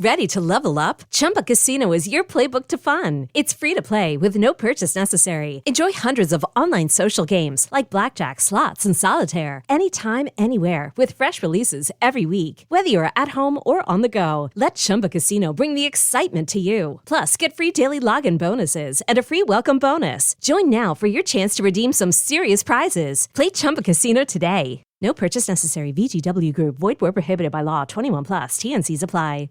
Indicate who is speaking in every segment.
Speaker 1: Ready to level up? Chumba Casino is your playbook to fun. It's free to play with no purchase necessary. Enjoy hundreds of online social games like blackjack, slots, and solitaire. Anytime, anywhere with fresh releases every week. Whether you're at home or on the go, let Chumba Casino bring the excitement to you. Plus, get free daily login bonuses and a free welcome bonus. Join now for your chance to redeem some serious prizes. Play Chumba Casino today. No purchase necessary. VGW Group. Void where prohibited by law. 21 plus. T&Cs apply.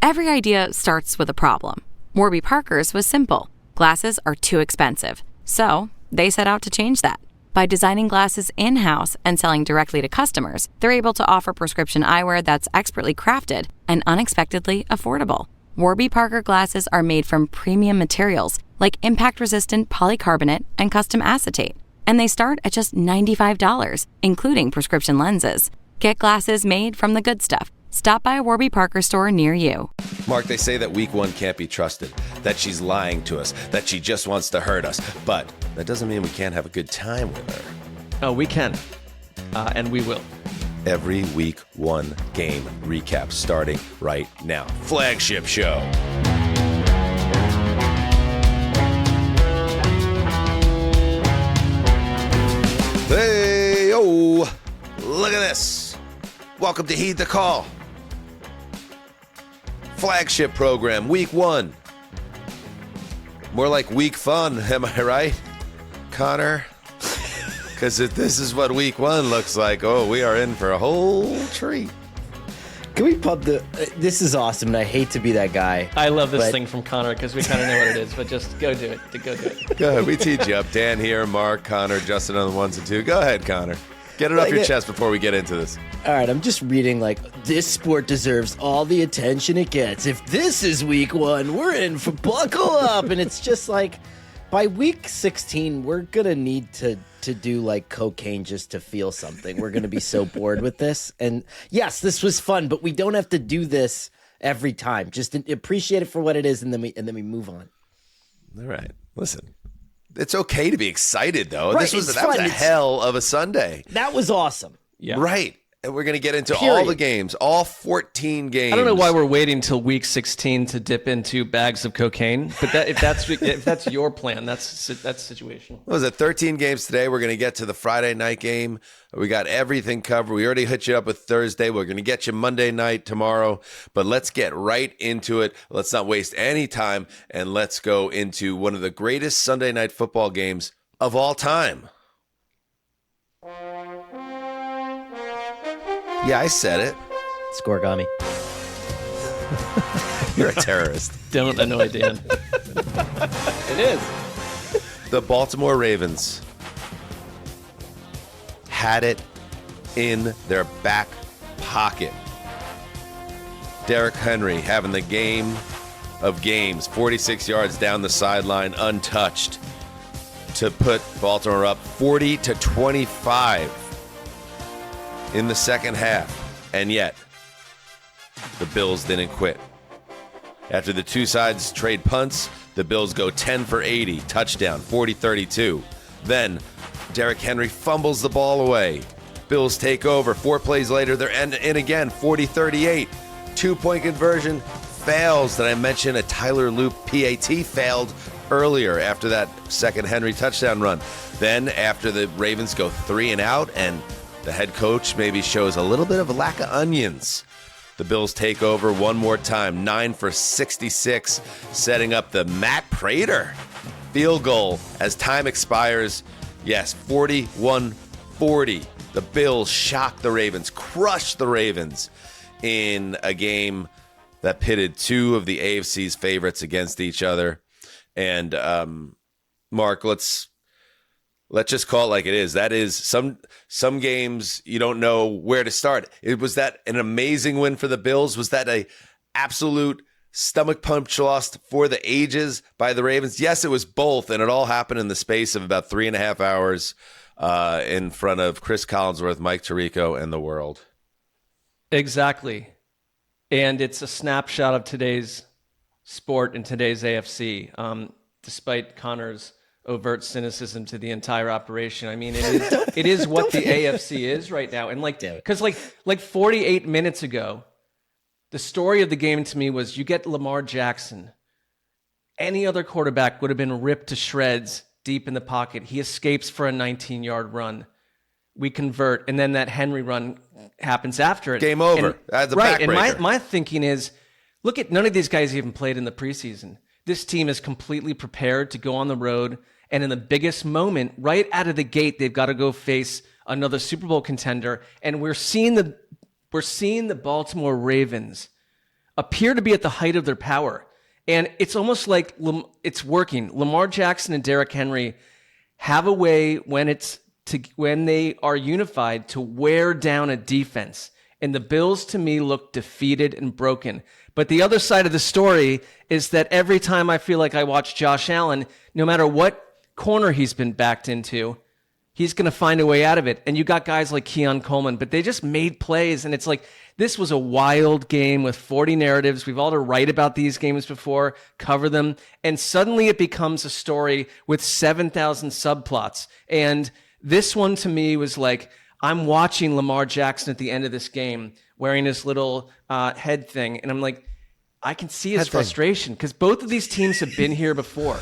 Speaker 2: Every idea starts with a problem. Warby Parker's was simple. Glasses are too expensive. So they set out to change that. By designing glasses in-house and selling directly to customers, they're able to offer prescription eyewear that's expertly crafted and unexpectedly affordable. Warby Parker glasses are made from premium materials like impact-resistant polycarbonate and custom acetate. And they start at just $95, including prescription lenses. Get glasses made from the good stuff. Stop by a Warby Parker store near you.
Speaker 3: Mark, they say that week one can't be trusted, that she's lying to us, that she just wants to hurt us. But that doesn't mean we can't have a good time with her.
Speaker 4: Oh, we can. And we will.
Speaker 3: Every week one game recap starting right now. Flagship show. Hey, oh, look at this. Welcome to Heed the Call. Flagship program, week one. More like week fun, am I right, Connor? Because if this is what week one looks like, oh, we are in for a whole treat.
Speaker 5: Can we pump the... This is awesome, and I hate to be that guy.
Speaker 4: I love this thing from Connor because we kind of know what it is, but just go do it. Go do it.
Speaker 3: Go ahead, we teed you up. Dan here, Mark, Connor, Justin on the ones and two. Go ahead, Connor. Get it off your chest before we get into this.
Speaker 5: All right, I'm just reading this sport deserves all the attention it gets. If this is week one, we're in for buckle up. And it's just by week 16, we're going to need to do cocaine just to feel something. We're going to be so bored with this. And yes, this was fun, but we don't have to do this every time. Just appreciate it for what it is, and then we move on.
Speaker 3: All right. Listen. It's okay to be excited, though.
Speaker 5: Right,
Speaker 3: that was a hell of a Sunday.
Speaker 5: That was awesome.
Speaker 4: Yeah.
Speaker 3: Right. And we're going to get into all the games, all 14 games.
Speaker 4: I don't know why we're waiting till week 16 to dip into bags of cocaine, but if that's your plan, that's situational.
Speaker 3: What was it, 13 games today? We're going to get to the Friday night game. We got everything covered. We already hit you up with Thursday. We're going to get you Monday night tomorrow. But let's get right into it. Let's not waste any time, and let's go into one of the greatest Sunday night football games of all time. Yeah, I said it.
Speaker 5: Scorigami.
Speaker 3: You're a terrorist.
Speaker 4: Don't annoy Dan.
Speaker 5: It is.
Speaker 3: The Baltimore Ravens had it in their back pocket. Derrick Henry having the game of games, 46 yards down the sideline, untouched, to put Baltimore up 40-25 in the second half. And yet, the Bills didn't quit. After the two sides trade punts, the Bills go 10 for 80, touchdown, 40-32. Then, Derrick Henry fumbles the ball away. Bills take over. 4 plays later, they're in again, 40-38. 2-point conversion fails. Did I mention a Tyler Loop PAT failed earlier after that second Henry touchdown run? Then, after the Ravens go 3 and out, and the head coach maybe shows a little bit of a lack of onions, the Bills take over one more time, 9 for 66, setting up the Matt Prater field goal as time expires. Yes, 41-40. The Bills shock the Ravens, crush the Ravens in a game that pitted two of the AFC's favorites against each other. And Mark, let's just call it like it is. That is some games you don't know where to start. Was that an amazing win for the Bills? Was that a absolute stomach punch loss for the ages by the Ravens? Yes, it was both, and it all happened in the space of about 3.5 hours in front of Chris Collinsworth, Mike Tirico, and the world.
Speaker 4: Exactly. And it's a snapshot of today's sport and today's AFC. Despite Connor's overt cynicism to the entire operation, I mean, it is what the AFC is right now. And because 48 minutes ago, The story of the game to me was you get Lamar Jackson. Any other quarterback would have been ripped to shreds deep in the pocket. He escapes for a 19-yard run. We convert, and then that Henry run happens after it.
Speaker 3: Game over. That's a
Speaker 4: right,
Speaker 3: backbreaker.
Speaker 4: And my thinking is, look at none of these guys even played in the preseason. This team is completely prepared to go on the road, and in the biggest moment, right out of the gate, they've got to go face another Super Bowl contender, and we're seeing the Baltimore Ravens appear to be at the height of their power. And it's almost like it's working. Lamar Jackson and Derrick Henry have a way when they are unified to wear down a defense. And the Bills, to me, look defeated and broken. But the other side of the story is that every time I feel like I watch Josh Allen, no matter what corner he's been backed into, he's going to find a way out of it. And you got guys like Keon Coleman, but they just made plays. And it's like, this was a wild game with 40 narratives. We've all to write about these games before, cover them. And suddenly it becomes a story with 7,000 subplots. And this one to me was like, I'm watching Lamar Jackson at the end of this game wearing his little head thing. And I'm like, I can see his frustration because both of these teams have been here before.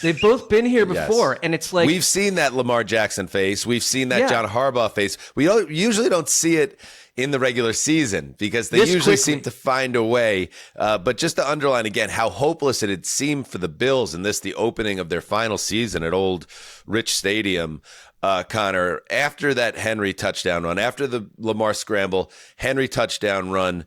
Speaker 4: They've both been here before, yes. And it's like...
Speaker 3: We've seen that Lamar Jackson face. We've seen that John Harbaugh face. We usually don't see it in the regular season because they usually seem to find a way. But just to underline again how hopeless it had seemed for the Bills in the opening of their final season at Old Rich Stadium, Connor, after that Henry touchdown run, after the Lamar scramble, Henry touchdown run,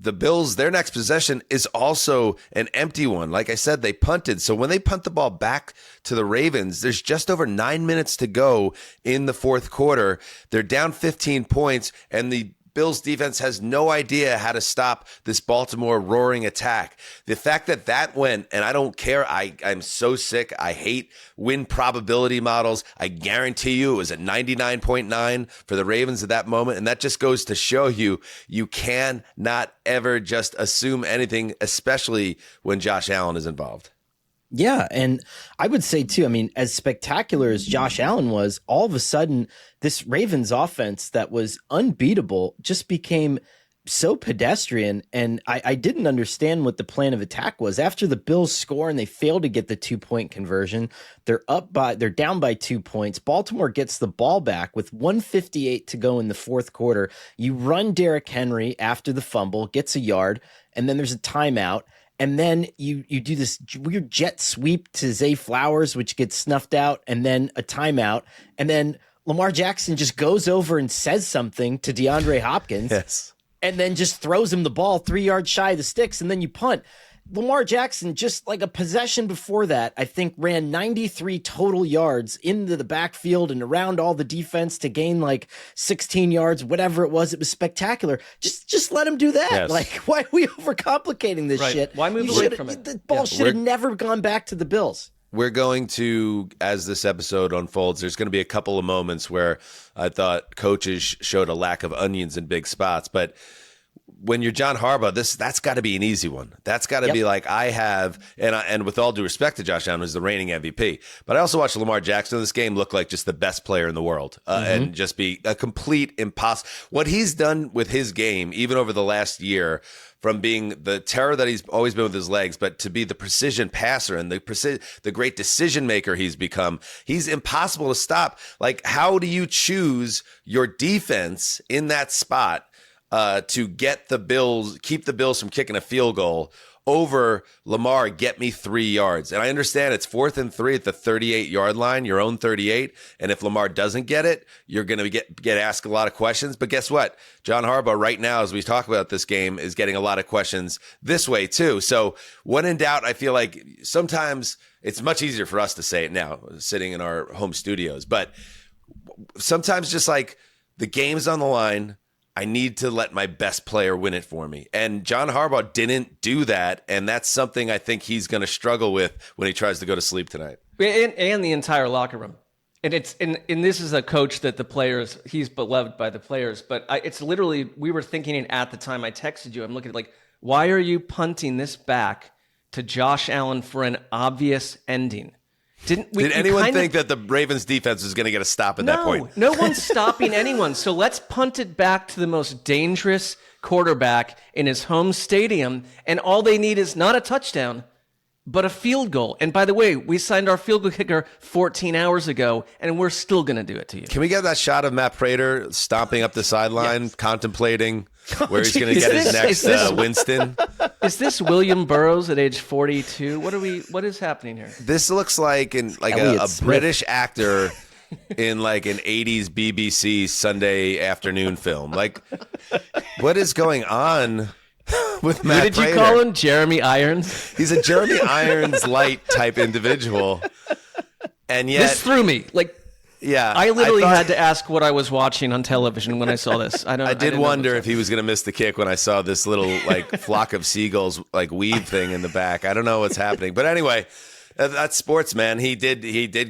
Speaker 3: the Bills, their next possession is also an empty one. Like I said, they punted. So when they punt the ball back to the Ravens, there's just over 9 minutes to go in the fourth quarter. They're down 15 points, and the Bills defense has no idea how to stop this Baltimore roaring attack. The fact that went, and I don't care, I'm so sick. I hate win probability models. I guarantee you it was at 99.9 for the Ravens at that moment. And that just goes to show you cannot ever just assume anything, especially when Josh Allen is involved.
Speaker 5: Yeah, and I would say, too, I mean, as spectacular as Josh Allen was, all of a sudden, this Ravens offense that was unbeatable just became so pedestrian, and I didn't understand what the plan of attack was. After the Bills score and they fail to get the 2-point conversion, they're down by 2 points. Baltimore gets the ball back with 1:58 to go in the fourth quarter. You run Derrick Henry after the fumble, gets a yard, and then there's a timeout. And then you do this weird jet sweep to Zay Flowers, which gets snuffed out, and then a timeout. And then Lamar Jackson just goes over and says something to DeAndre Hopkins.
Speaker 3: Yes.
Speaker 5: And then just throws him the ball 3 yards shy of the sticks, and then you punt. Lamar Jackson, just like a possession before that, I think ran 93 total yards into the backfield and around all the defense to gain like 16 yards, whatever it was. It was spectacular. Just let him do that.
Speaker 3: Yes.
Speaker 5: Like, why are we overcomplicating this shit?
Speaker 4: Why move away from it?
Speaker 5: The ball should have never gone back to the Bills.
Speaker 3: We're going to, as this episode unfolds, there's going to be a couple of moments where I thought coaches showed a lack of onions in big spots, but when you're John Harbaugh, that's got to be an easy one. That's got to be like I have, and with all due respect to Josh Allen, who's the reigning MVP, but I also watched Lamar Jackson in this game look like just the best player in the world and just be a complete impossible. What he's done with his game, even over the last year, from being the terror that he's always been with his legs, but to be the precision passer and the great decision maker he's become, he's impossible to stop. Like, how do you choose your defense in that spot to get the Bills, keep the Bills from kicking a field goal over Lamar, get me 3 yards? And I understand it's 4th and 3 at the 38-yard line, your own 38. And if Lamar doesn't get it, you're going to get asked a lot of questions. But guess what? John Harbaugh right now, as we talk about this game, is getting a lot of questions this way too. So when in doubt, I feel like sometimes it's much easier for us to say it now, sitting in our home studios. But sometimes just like the game's on the line, I need to let my best player win it for me. And John Harbaugh didn't do that, and that's something I think he's going to struggle with when he tries to go to sleep tonight.
Speaker 4: And the entire locker room. And this is a coach that the players, he's beloved by the players, but it's literally, we were thinking it at the time I texted you, I'm looking at like, why are you punting this back to Josh Allen for an obvious ending? Did anyone
Speaker 3: think that the Ravens defense was going to get a stop at that point?
Speaker 4: No one's stopping anyone. So let's punt it back to the most dangerous quarterback in his home stadium, and all they need is not a touchdown, but a field goal. And by the way, we signed our field goal kicker 14 hours ago, and we're still going to do it to you.
Speaker 3: Can we get that shot of Matt Prater stomping up the sideline, contemplating where he's going to
Speaker 4: Is
Speaker 3: get his
Speaker 4: this-
Speaker 3: next Winston?
Speaker 4: Is this William Burroughs at age 42? What is happening here?
Speaker 3: This looks like
Speaker 5: Elliott
Speaker 3: a
Speaker 5: Smith.
Speaker 3: British actor in like an 80s BBC Sunday afternoon film. Like, what is going on with Matt
Speaker 4: What did
Speaker 3: Prater?
Speaker 4: you call him? Jeremy Irons?
Speaker 3: He's a Jeremy Irons light type individual. And yet,
Speaker 4: This threw me.
Speaker 3: yeah,
Speaker 4: I literally
Speaker 3: thought-
Speaker 4: had to ask what I was watching on television when I saw this. I
Speaker 3: I did wonder if he was going to miss the kick when I saw this little like flock of seagulls like weave thing in the back. I don't know what's happening, but anyway, that's sports, man. He did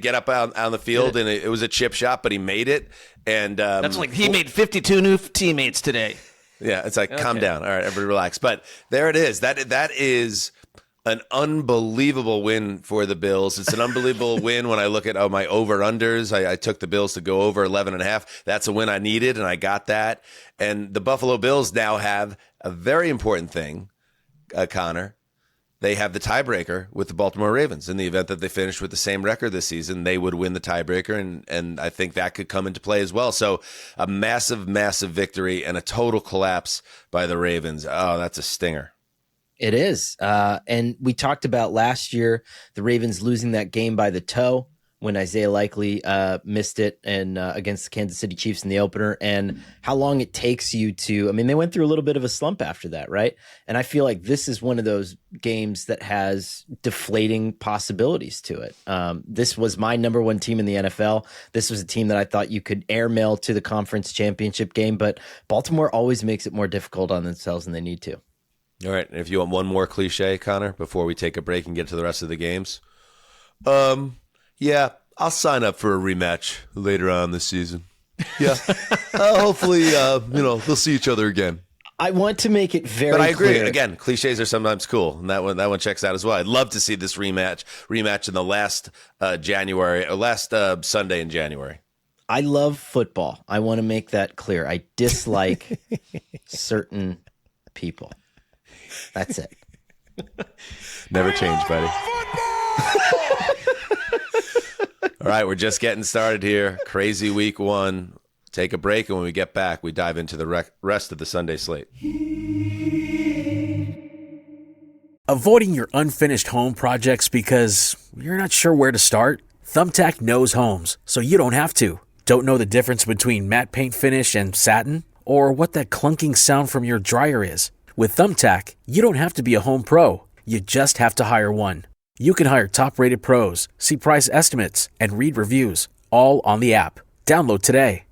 Speaker 3: get up on the field, and it was a chip shot, but he made it. And
Speaker 4: That's like he made 52 new teammates today.
Speaker 3: yeah, it's like calm down. All right, everybody relax. But there it is. That is an unbelievable win for the Bills. It's an unbelievable win when I look at my over-unders. I took the Bills to go over 11.5. That's a win I needed, and I got that. And the Buffalo Bills now have a very important thing, Connor. They have the tiebreaker with the Baltimore Ravens. In the event that they finish with the same record this season, they would win the tiebreaker, and I think that could come into play as well. So a massive, massive victory and a total collapse by the Ravens. Oh, that's a stinger.
Speaker 5: It is. And we talked about last year, the Ravens losing that game by the toe when Isaiah Likely missed it and against the Kansas City Chiefs in the opener, and how long it takes you to, I mean, they went through a little bit of a slump after that, right? And I feel like this is one of those games that has deflating possibilities to it. This was my number one team in the NFL. This was a team that I thought you could airmail to the conference championship game, but Baltimore always makes it more difficult on themselves than they need to.
Speaker 3: All right. And if you want one more cliche, Connor, before we take a break and get to the rest of the games, yeah, I'll sign up for a rematch later on this season. Yeah, hopefully, we'll see each other again.
Speaker 5: I want to make it very
Speaker 3: But I agree.
Speaker 5: clear.
Speaker 3: Again, cliches are sometimes cool, and that one checks out as well. I'd love to see this rematch in the last Sunday in January.
Speaker 5: I love football. I want to make that clear. I dislike certain people. That's it.
Speaker 3: Never change, buddy. All right, we're just getting started here. Crazy week one. Take a break, and when we get back, we dive into the rest of the Sunday slate.
Speaker 6: Avoiding your unfinished home projects because you're not sure where to start? Thumbtack knows homes, so you don't have to. Don't know the difference between matte paint finish and satin? Or what that clunking sound from your dryer is? With Thumbtack, you don't have to be a home pro. You just have to hire one. You can hire top-rated pros, see price estimates, and read reviews, all on the app. Download today.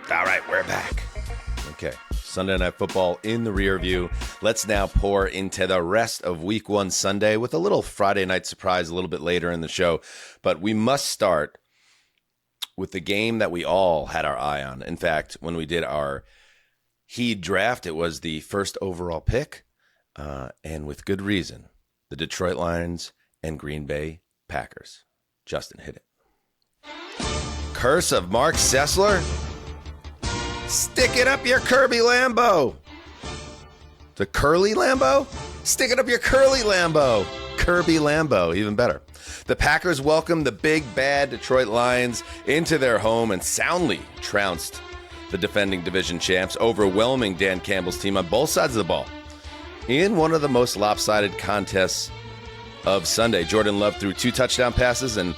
Speaker 3: All right, we're back. Okay, Sunday Night Football in the rear view. Let's now pour into the rest of Week 1 Sunday with a little Friday night surprise a little bit later in the show. But we must start with the game that we all had our eye on. In fact, when we did our Heed draft, it was the first overall pick, and with good reason. The Detroit Lions and Green Bay Packers. Justin, hit it. Curse of Marc Sessler. Stick it up your Kirby Lambo. The Curly Lambo? Stick it up your Curly Lambo. Kirby Lambo, even better. The Packers welcomed the big, bad Detroit Lions into their home and soundly trounced the defending division champs, overwhelming Dan Campbell's team on both sides of the ball. In one of the most lopsided contests of Sunday, Jordan Love threw 2 touchdown passes, and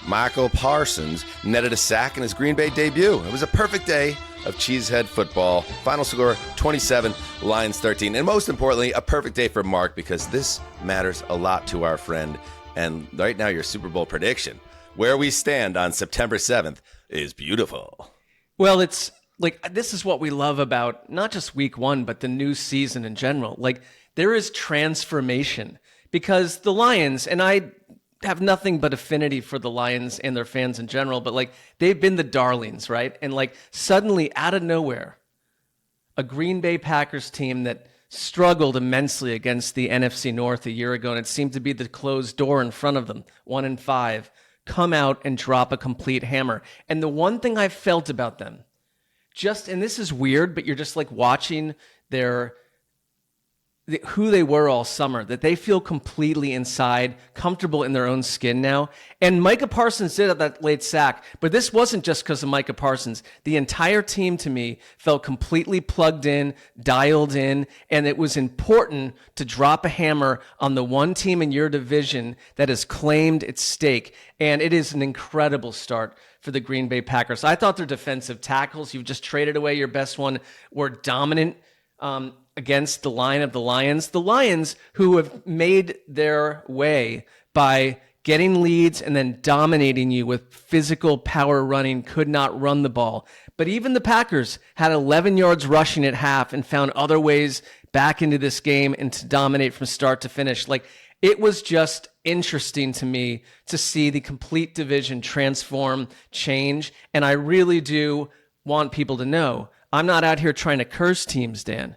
Speaker 3: Michael Parsons netted a sack in his Green Bay debut. It was a perfect day of cheesehead football. Final score, 27, Lions 13. And most importantly, a perfect day for Mark, because this matters a lot to our friend. And right now, your Super Bowl prediction, where we stand on September 7th, is beautiful.
Speaker 4: Well, it's like, this is what we love about not just week one, but the new season in general. Like, there is transformation because the Lions, and I have nothing but affinity for the Lions and their fans in general, but like, they've been the darlings, right? And like, suddenly out of nowhere, a Green Bay Packers team that struggled immensely against the NFC North a year ago, and it seemed to be the closed door in front of them, 1-5, come out and drop a complete hammer. And the one thing I've felt about them, and this is weird, but you're just like watching who they were all summer, that they feel completely inside, comfortable in their own skin now. And Micah Parsons did have that late sack, but this wasn't just because of Micah Parsons. The entire team, to me, felt completely plugged in, dialed in, and it was important to drop a hammer on the one team in your division that has claimed its stake. And it is an incredible start for the Green Bay Packers. I thought their defensive tackles, you've just traded away your best one, were dominant against the line of the Lions. The Lions, who have made their way by getting leads and then dominating you with physical power running, could not run the ball. But even the Packers had 11 yards rushing at half and found other ways back into this game and to dominate from start to finish. Like, it was just interesting to me to see the complete division transform, change. And I really do want people to know I'm not out here trying to curse teams, Dan.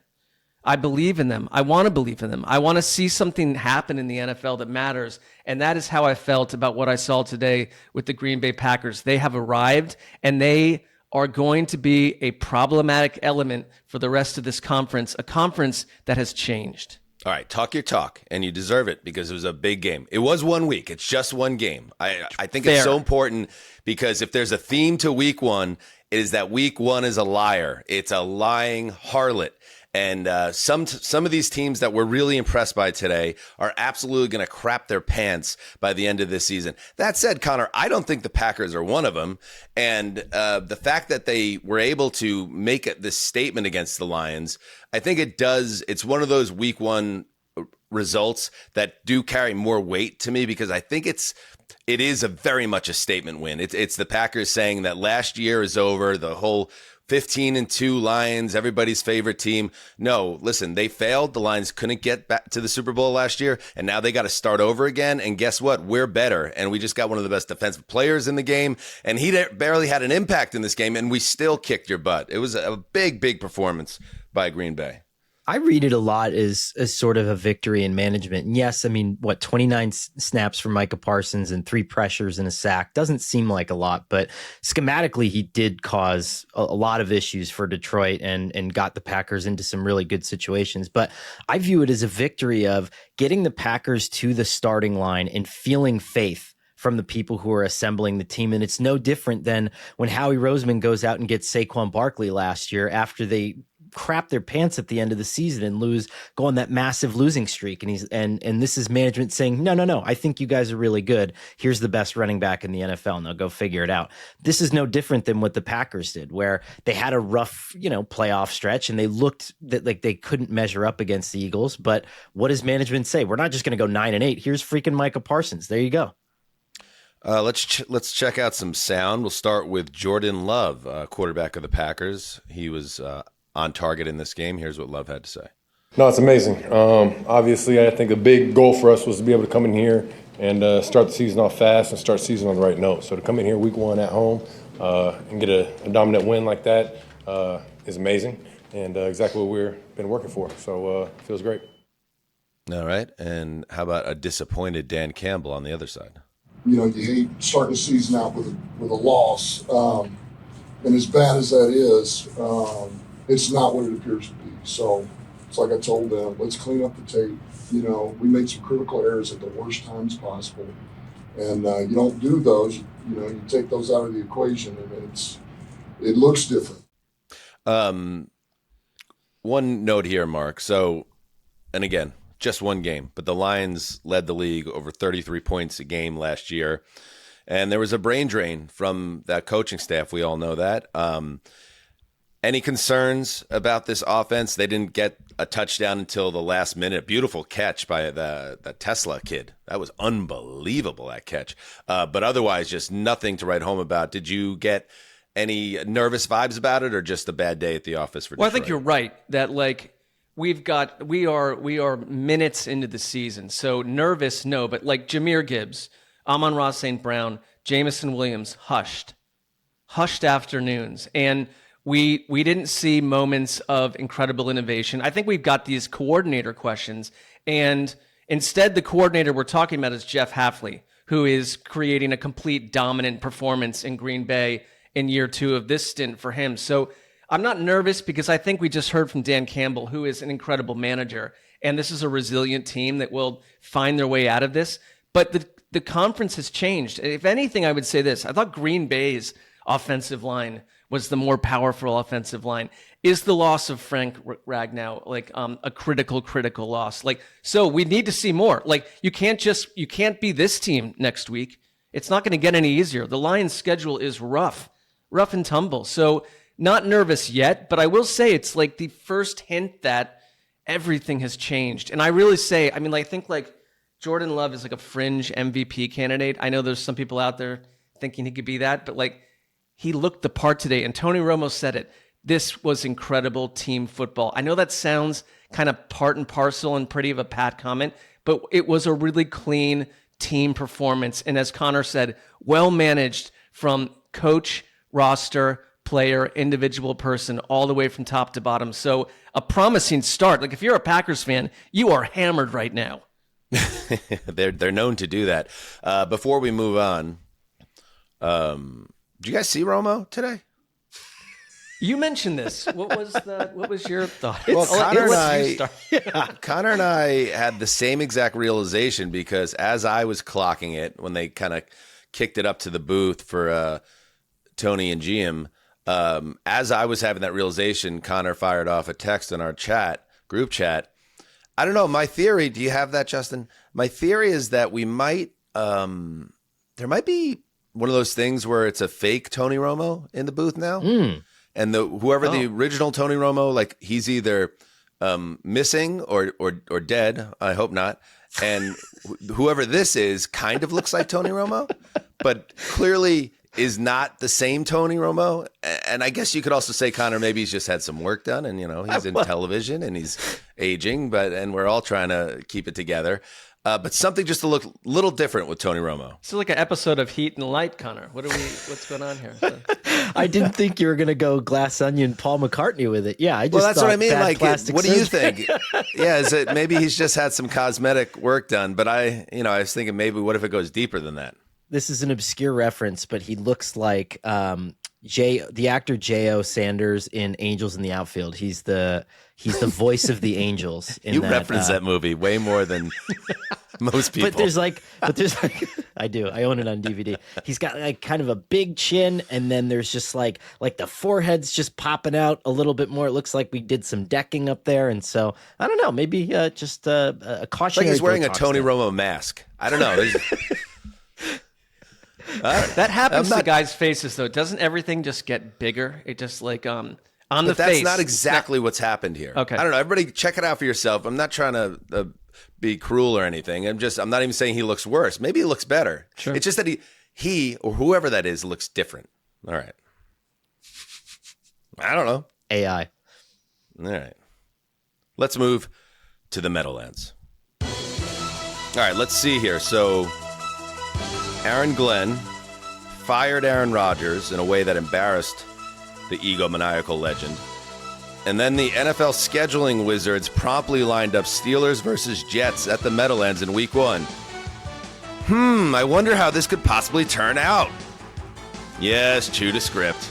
Speaker 4: I believe in them. I want to believe in them. I want to see something happen in the NFL that matters. And that is how I felt about what I saw today with the Green Bay Packers. They have arrived, and they are going to be a problematic element for the rest of this conference, a conference that has changed.
Speaker 3: All right, talk your talk, and you deserve it because it was a big game. It was 1 week. It's just one game. I think
Speaker 4: Fair.
Speaker 3: It's so important because if there's a theme to week one, it is that week one is a liar. It's a lying harlot. And some of these teams that we're really impressed by today are absolutely going to crap their pants by the end of this season. That said, Connor, I don't think the Packers are one of them. And the fact that they were able to make this statement against the Lions, I think it's one of those week one results that do carry more weight to me because I think it is very much a statement win. It's the Packers saying that last year is over, the whole 15-2 Lions, everybody's favorite team. No, listen, they failed. The Lions couldn't get back to the Super Bowl last year, and now they got to start over again. And guess what? We're better, and we just got one of the best defensive players in the game, and he barely had an impact in this game, and we still kicked your butt. It was a big, big performance by Green Bay.
Speaker 5: I read it a lot as sort of a victory in management. And yes, I mean, 29 snaps for Micah Parsons and 3 pressures and a sack doesn't seem like a lot, but schematically he did cause a lot of issues for Detroit and got the Packers into some really good situations. But I view it as a victory of getting the Packers to the starting line and feeling faith from the people who are assembling the team. And it's no different than when Howie Roseman goes out and gets Saquon Barkley last year after they crap their pants at the end of the season and go on that massive losing streak. And this is management saying, no, I think you guys are really good. Here's the best running back in the NFL. Now go figure it out. This is no different than what the Packers did, where they had a rough, playoff stretch and they looked like they couldn't measure up against the Eagles. But what does management say? We're not just going to go 9-8. Here's freaking Micah Parsons. There you go.
Speaker 3: Let's check out some sound. We'll start with Jordan Love, quarterback of the Packers. He was on target in this game. Here's what Love had to say.
Speaker 7: No, it's amazing. Obviously, I think a big goal for us was to be able to come in here and start the season off fast and start the season on the right note. So to come in here week one at home and get a dominant win like that is amazing and exactly what we've been working for. So it feels great.
Speaker 3: All right. And how about a disappointed Dan Campbell on the other side?
Speaker 8: You hate starting the season out with a loss. And as bad as that is, it's not what it appears to be. So it's like I told them, let's clean up the tape. We made some critical errors at the worst times possible. And you don't do those, you take those out of the equation and it looks different.
Speaker 3: One note here, Mark. So, and again, just one game, but the Lions led the league over 33 points a game last year. And there was a brain drain from that coaching staff. We all know that. Any concerns about this offense? They didn't get a touchdown until the last minute. A beautiful catch by the Tesla kid. That was unbelievable, that catch. But otherwise, just nothing to write home about. Did you get any nervous vibes about it or just a bad day at the office for Detroit?
Speaker 4: Well, I think you're right that we are minutes into the season. So nervous, no, but like Jahmyr Gibbs, Amon-Ra St. Brown, Jameson Williams, hushed afternoons. And we didn't see moments of incredible innovation. I think we've got these coordinator questions. And instead, the coordinator we're talking about is Jeff Hafley, who is creating a complete dominant performance in Green Bay in year 2 of this stint for him. So I'm not nervous because I think we just heard from Dan Campbell, who is an incredible manager. And this is a resilient team that will find their way out of this. But the conference has changed. If anything, I would say this. I thought Green Bay's offensive line was the more powerful offensive line. Is the loss of Frank Ragnow like a critical loss? Like, so we need to see more. Like, you can't be this team next week. It's not going to get any easier. The Lions' schedule is rough and tumble. So not nervous yet, but I will say it's like the first hint that everything has changed. And I really say, I mean, I think like Jordan Love is like a fringe MVP candidate. I know there's some people out there thinking he could be that, but like he looked the part today. And Tony Romo said it. This was incredible team football. I know that sounds kind of part and parcel and pretty of a pat comment, but it was a really clean team performance. And as Connor said, well managed from coach, roster, player, individual person, all the way from top to bottom. So a promising start. Like if you're a Packers fan, you are hammered right now.
Speaker 3: They're known to do that. Before we move on, did you guys see Romo today?
Speaker 4: You mentioned this. What was your thought?
Speaker 3: Well, Connor and I had the same exact realization because as I was clocking it, when they kind of kicked it up to the booth for Tony and GM, as I was having that realization, Connor fired off a text in our group chat. I don't know. My theory, do you have that, Justin? My theory is that we might, there might be one of those things where it's a fake Tony Romo in the booth now. And whoever the original Tony Romo, like he's either missing or dead. I hope not. And whoever this is kind of looks like Tony Romo, but clearly is not the same Tony Romo. And I guess you could also say, Connor, maybe he's just had some work done and, he's in television and he's aging, and we're all trying to keep it together. But something just to look a little different with Tony Romo.
Speaker 4: It's like an episode of Heat and Light, Connor. What's going on here?
Speaker 5: I didn't think you were going to go Glass Onion Paul McCartney with it. Yeah, I just
Speaker 3: that's what I mean. Like, what do you
Speaker 5: surgery.
Speaker 3: think? Yeah, is it maybe he's just had some cosmetic work done? But I was thinking maybe what if it goes deeper than that?
Speaker 5: This is an obscure reference, but he looks like the actor J.O. Sanders in Angels in the Outfield. He's the voice of the Angels.
Speaker 3: You reference that movie way more than most people.
Speaker 5: But there's like, I do. I own it on DVD. He's got like kind of a big chin, and then there's just like the forehead's just popping out a little bit more. It looks like we did some decking up there, and so I don't know. Maybe just a cautionary.
Speaker 3: Like he's wearing a Tony Romo mask. I don't know.
Speaker 4: That happens to guys' faces, though. Doesn't everything just get bigger? It just like on the face.
Speaker 3: That's not exactly what's happened here.
Speaker 4: Okay.
Speaker 3: I don't know. Everybody check it out for yourself. I'm not trying to be cruel or anything. I'm not even saying he looks worse. Maybe he looks better.
Speaker 4: Sure.
Speaker 3: It's just that he or whoever that is looks different. All right. I don't know.
Speaker 5: AI.
Speaker 3: All right. Let's move to the Meadowlands. All right, let's see here. So Aaron Glenn fired Aaron Rodgers in a way that embarrassed the egomaniacal legend. And then the NFL scheduling wizards promptly lined up Steelers versus Jets at the Meadowlands in Week 1. I wonder how this could possibly turn out. Yes, true to script.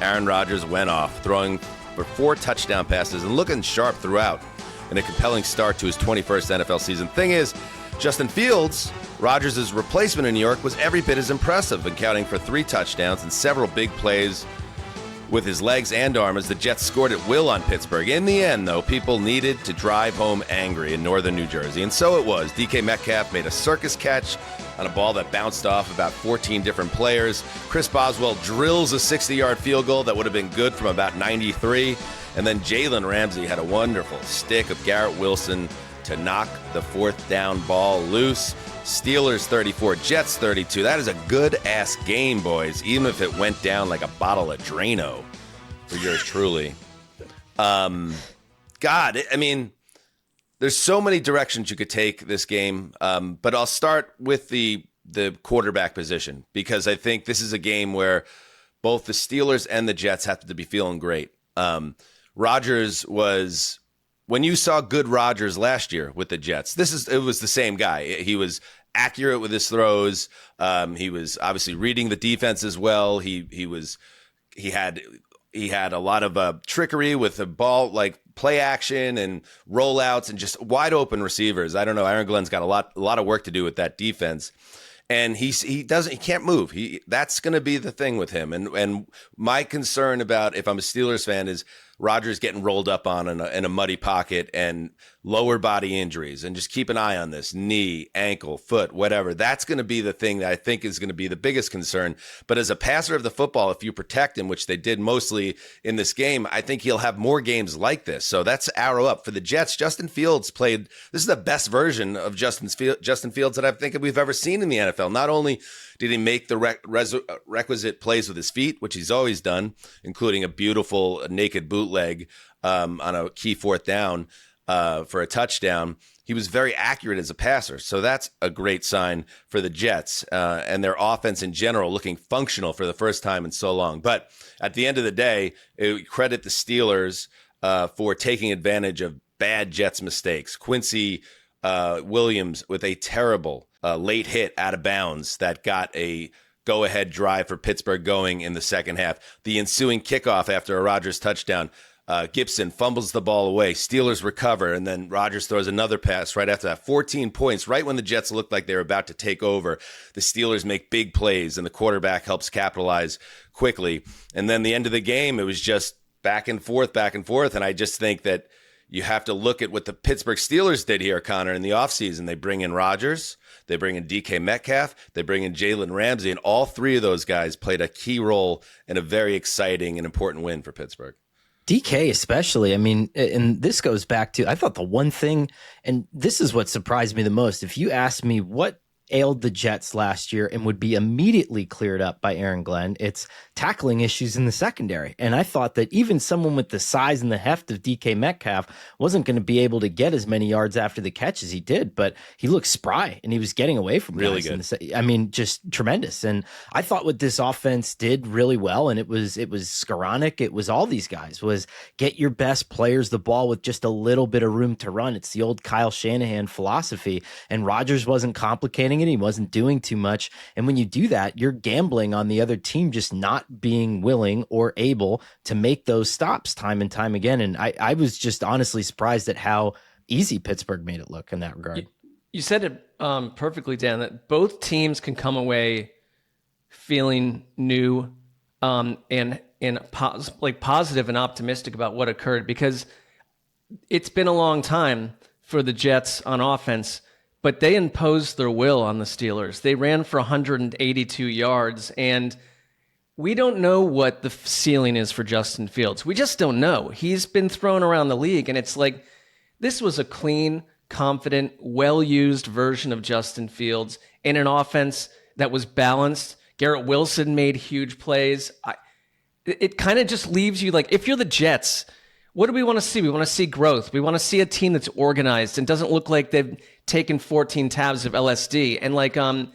Speaker 3: Aaron Rodgers went off, throwing for 4 touchdown passes and looking sharp throughout in a compelling start to his 21st NFL season. Thing is, Justin Fields, Rodgers' replacement in New York, was every bit as impressive, accounting for 3 touchdowns and several big plays with his legs and arm as the Jets scored at will on Pittsburgh. In the end, though, people needed to drive home angry in northern New Jersey, and so it was. DK Metcalf made a circus catch on a ball that bounced off about 14 different players. Chris Boswell drills a 60-yard field goal that would have been good from about 93, and then Jalen Ramsey had a wonderful stick of Garrett Wilson to knock the 4th down ball loose. Steelers 34, Jets 32. That is a good-ass game, boys, even if it went down like a bottle of Drano for yours truly. There's so many directions you could take this game, but I'll start with the quarterback position because I think this is a game where both the Steelers and the Jets have to be feeling great. Rodgers was... When you saw good Rodgers last year with the Jets, it was the same guy. He was accurate with his throws. He was obviously reading the defense as well. He had He had a lot of trickery with the ball, like play action and rollouts and just wide open receivers. I don't know. Aaron Glenn's got a lot of work to do with that defense. And he can't move. That's going to be the thing with him. And my concern about, if I'm a Steelers fan, is Rodgers getting rolled up on in a muddy pocket and lower body injuries. And just keep an eye on this: knee, ankle, foot, whatever. That's going to be the thing that I think is going to be the biggest concern. But as a passer of the football, if you protect him, which they did mostly in this game, I think he'll have more games like this. So that's arrow up for the Jets. Justin Fields played. This is the best version of Justin Fields that I think we've ever seen in the NFL. Not only did he make the requisite plays with his feet, which he's always done, including a beautiful naked bootleg on a key fourth down for a touchdown, he was very accurate as a passer. So that's a great sign for the Jets and their offense in general, looking functional for the first time in so long. But at the end of the day, credit the Steelers for taking advantage of bad Jets mistakes. Quincy Williams with a terrible late hit out of bounds that got a go-ahead drive for Pittsburgh going in the second half. The ensuing kickoff after a Rodgers touchdown, Gibson fumbles the ball away. Steelers recover, and then Rodgers throws another pass right after that. 14 points, right when the Jets looked like they were about to take over. The Steelers make big plays, and the quarterback helps capitalize quickly. And then the end of the game, it was just back and forth, and I just think that you have to look at what the Pittsburgh Steelers did here, Connor, in the offseason. They bring in Rodgers, they bring in DK Metcalf, they bring in Jalen Ramsey, and all three of those guys played a key role in a very exciting and important win for Pittsburgh.
Speaker 5: DK especially, I mean, and this goes back to, I thought the one thing, and this is what surprised me the most, if you asked me what ailed the Jets last year and would be immediately cleared up by Aaron Glenn, it's tackling issues in the secondary. And I thought that even someone with the size and the heft of DK Metcalf wasn't going to be able to get as many yards after the catch as he did, but he looked spry and he was getting away from
Speaker 3: really
Speaker 5: guys.
Speaker 3: Good.
Speaker 5: I mean, just tremendous. And I thought what this offense did really well, and it was Skoranek, it was all these guys, was get your best players the ball with just a little bit of room to run. It's the old Kyle Shanahan philosophy, and Rodgers wasn't complicating it. He wasn't doing too much. And when you do that, you're gambling on the other team just not being willing or able to make those stops time and time again. And I was just honestly surprised at how easy Pittsburgh made it look in that regard.
Speaker 4: You said it perfectly, Dan, that both teams can come away feeling new and positive and optimistic about what occurred, because it's been a long time for the Jets on offense, but they imposed their will on the Steelers. They ran for 182 yards, and we don't know what the ceiling is for Justin Fields. We just don't know. He's been thrown around the league, and it's like this was a clean, confident, well-used version of Justin Fields in an offense that was balanced. Garrett Wilson made huge plays. It kind of just leaves you like, if you're the Jets, what do we want to see? We want to see growth. We want to see a team that's organized and doesn't look like they've taken 14 tabs of LSD. And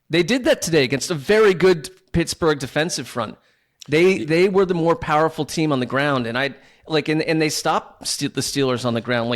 Speaker 4: they did that today against a very good Pittsburgh defensive front. They were the more powerful team on the ground, and and they stopped the Steelers on the ground.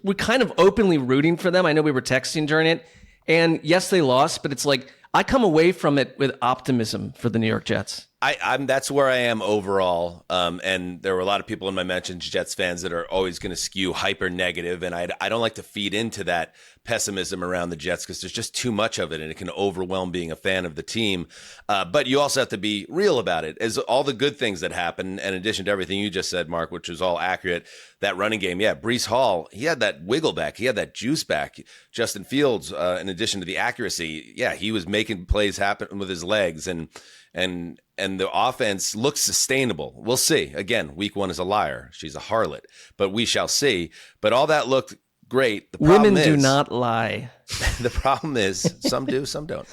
Speaker 4: We're kind of openly rooting for them. I know we were texting during it, and yes, they lost, but it's like I come away from it with optimism for the New York Jets.
Speaker 3: That's where I am overall. And there were a lot of people in my mentions, Jets fans, that are always going to skew hyper negative. And I don't like to feed into that pessimism around the Jets because there's just too much of it and it can overwhelm being a fan of the team. But you also have to be real about it. As all the good things that happen, in addition to everything you just said, Mark, which was all accurate, that running game, yeah, Breece Hall, he had that wiggle back. He had that juice back. Justin Fields, in addition to the accuracy, yeah, he was making plays happen with his legs. And the offense looks sustainable. We'll see. Again, week one is a liar. She's a harlot, but we shall see. But all that looked great. The problem
Speaker 4: Women
Speaker 3: is,
Speaker 4: do not lie.
Speaker 3: The problem is, some do, some don't.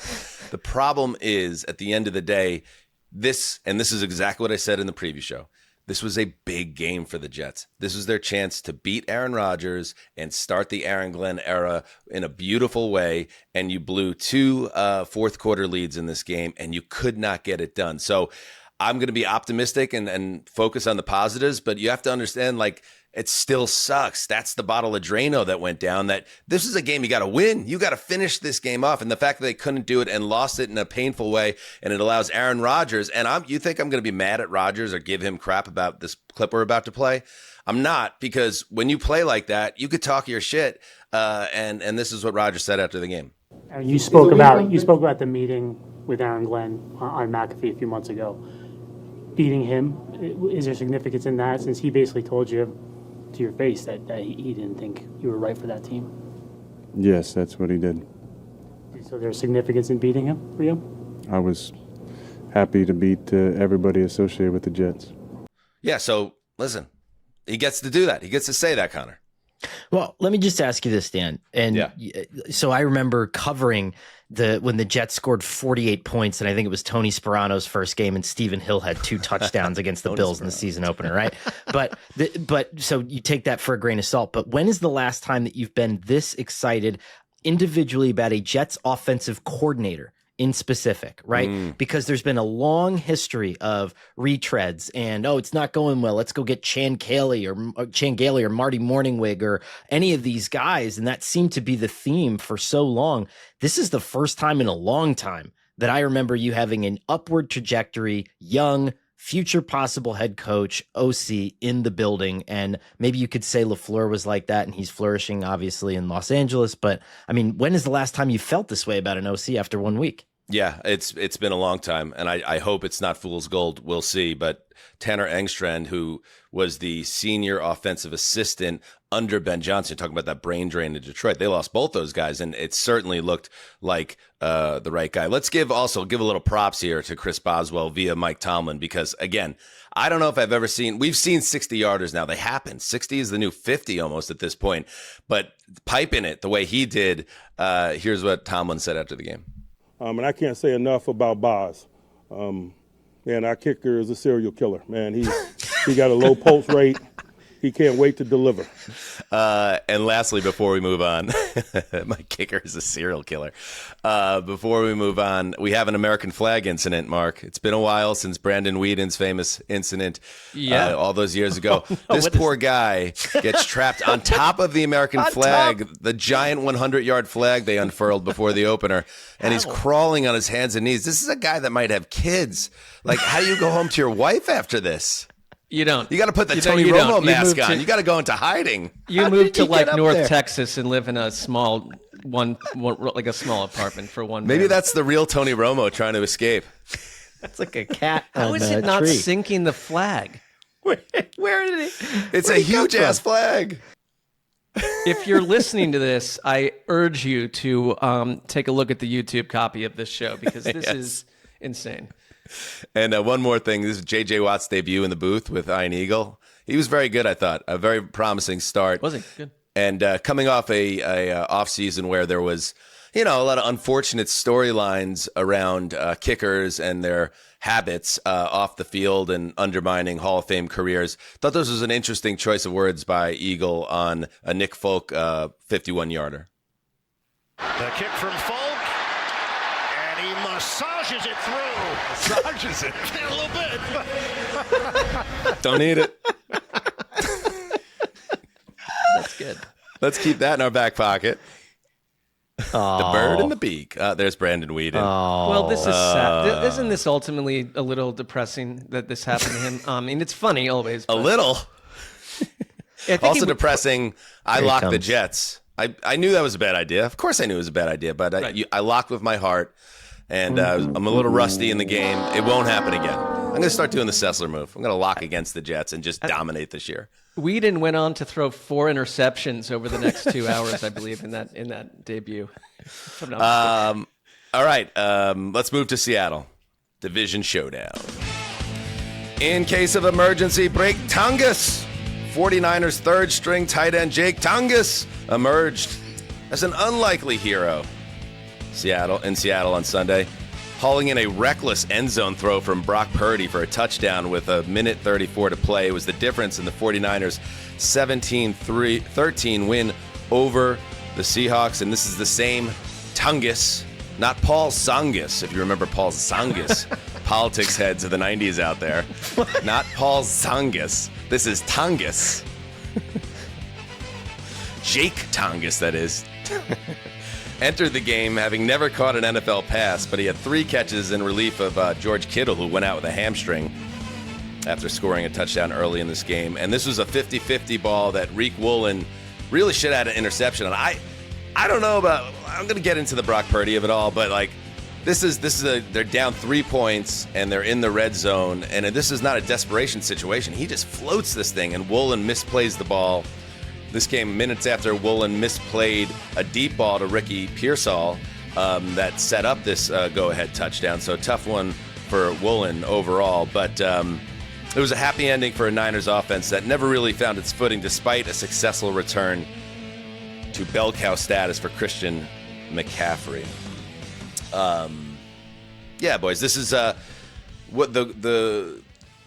Speaker 3: The problem is, at the end of the day, this is exactly what I said in the preview show. This was a big game for the Jets. This was their chance to beat Aaron Rodgers and start the Aaron Glenn era in a beautiful way. And you blew two fourth quarter leads in this game, and you could not get it done. So I'm going to be optimistic and focus on the positives, but you have to understand, like, it still sucks. That's the bottle of Drano that went down. That this is a game you got to win. You got to finish this game off. And the fact that they couldn't do it and lost it in a painful way, and it allows Aaron Rodgers. And you think I'm going to be mad at Rodgers or give him crap about this clip we're about to play? I'm not, because when you play like that, you could talk your shit. And this is what Rodgers said after the game.
Speaker 9: You spoke about the meeting with Aaron Glenn on McAfee a few months ago. Beating him, is there significance in that, since he basically told you to your face that he didn't think you were right for that team?
Speaker 10: Yes, that's what he did.
Speaker 9: So there's significance in beating him for you?
Speaker 10: I was happy to beat everybody associated with the Jets.
Speaker 3: Yeah, so listen, he gets to do that. He gets to say that, Connor.
Speaker 5: Well, let me just ask you this, Dan. And so I remember covering when the Jets scored 48 points, and I think it was Tony Sperano's first game, and Stephen Hill had 2 touchdowns against the Bills in the season opener, right? But so you take that for a grain of salt. But when is the last time that you've been this excited individually about a Jets offensive coordinator in specific, right? Because there's been a long history of retreads and, it's not going well, let's go get Chan Gailey or Marty Morningwig or any of these guys. And that seemed to be the theme for so long. This is the first time in a long time that I remember you having an upward trajectory, young, future possible head coach, OC in the building. And maybe you could say LaFleur was like that, and he's flourishing obviously in Los Angeles. But I mean, when is the last time you felt this way about an OC after 1 week?
Speaker 3: Yeah, it's been a long time, and I hope it's not fool's gold. We'll see. But Tanner Engstrand, who was the senior offensive assistant under Ben Johnson, talking about that brain drain in Detroit, they lost both those guys, and it certainly looked like the right guy. Let's give a little props here to Chris Boswell via Mike Tomlin, because, again, I don't know if I've ever seen – we've seen 60-yarders now. They happen. 60 is the new 50 almost at this point. But piping it the way he did, here's what Tomlin said after the game.
Speaker 11: And I can't say enough about Boz. Man, our kicker is a serial killer. Man, he got a low pulse rate. He can't wait to deliver.
Speaker 3: And lastly, before we move on, my kicker is a serial killer. Before we move on, we have an American flag incident, Mark. It's been a while since Brandon Whedon's famous incident all those years ago. This poor guy gets trapped on top of the American flag, the giant 100-yard flag they unfurled before the opener, and he's crawling on his hands and knees. This is a guy that might have kids. Like, how do you go home to your wife after this?
Speaker 4: You don't.
Speaker 3: You got to put the Tony Romo mask on. You got to go into hiding.
Speaker 4: You moved to like North Texas and live in a small like a small apartment for one.
Speaker 3: Maybe that's the real Tony Romo trying to escape.
Speaker 5: That's like a cat.
Speaker 4: How is it not sinking the flag?
Speaker 5: Where did it?
Speaker 3: It's a huge ass flag.
Speaker 4: If you're listening to this, I urge you to take a look at the YouTube copy of this show, because this is insane.
Speaker 3: And one more thing. This is J.J. Watt's debut in the booth with Iron Eagle. He was very good, I thought. A very promising start.
Speaker 4: Was he? Good.
Speaker 3: And coming off a offseason where there was, a lot of unfortunate storylines around kickers and their habits off the field and undermining Hall of Fame careers. Thought this was an interesting choice of words by Eagle on a Nick Folk 51-yarder.
Speaker 12: The kick from Folk, and he massages it through. Massages it a little bit.
Speaker 3: Don't need it.
Speaker 4: That's good.
Speaker 3: Let's keep that in our back pocket. The bird and the beak. There's Brandon Whedon.
Speaker 4: Well, this is sad. Isn't this ultimately a little depressing that this happened to him? I mean, it's funny always.
Speaker 3: A little. Also depressing. I locked the Jets. I knew that was a bad idea. Of course I knew it was a bad idea, but I locked with my heart, and I'm a little rusty in the game. It won't happen again. I'm going to start doing the Sessler move. I'm going to lock against the Jets and just dominate this year.
Speaker 4: Whedon went on to throw 4 interceptions over the next 2 hours, I believe, in that debut.
Speaker 3: All right, let's move to Seattle. Division showdown. In case of emergency, break Tungus. 49ers third-string tight end Jake Tungus emerged as an unlikely hero. In Seattle on Sunday, hauling in a reckless end zone throw from Brock Purdy for a touchdown with a minute 34 to play. It was the difference in the 49ers' 17-13 win over the Seahawks. And this is the same Tungus, not Paul Sangus, if you remember Paul Sangus, politics heads of the 90s out there. Not Paul Zongas. This is Tongas. Jake Tongas, that is. Entered the game having never caught an NFL pass, but he had 3 catches in relief of George Kittle, who went out with a hamstring after scoring a touchdown early in this game. And this was a 50-50 ball that Reek Woolen really should have had an interception on. I don't know about, I'm going to get into the Brock Purdy of it all, but like they're down 3 points and they're in the red zone, and this is not a desperation situation. He just floats this thing, and Woolen misplays the ball. This came minutes after Woolen misplayed a deep ball to Ricky Pearsall that set up this go-ahead touchdown. So a tough one for Woolen overall. But it was a happy ending for a Niners offense that never really found its footing despite a successful return to bell cow status for Christian McCaffrey. Yeah, boys, this is what the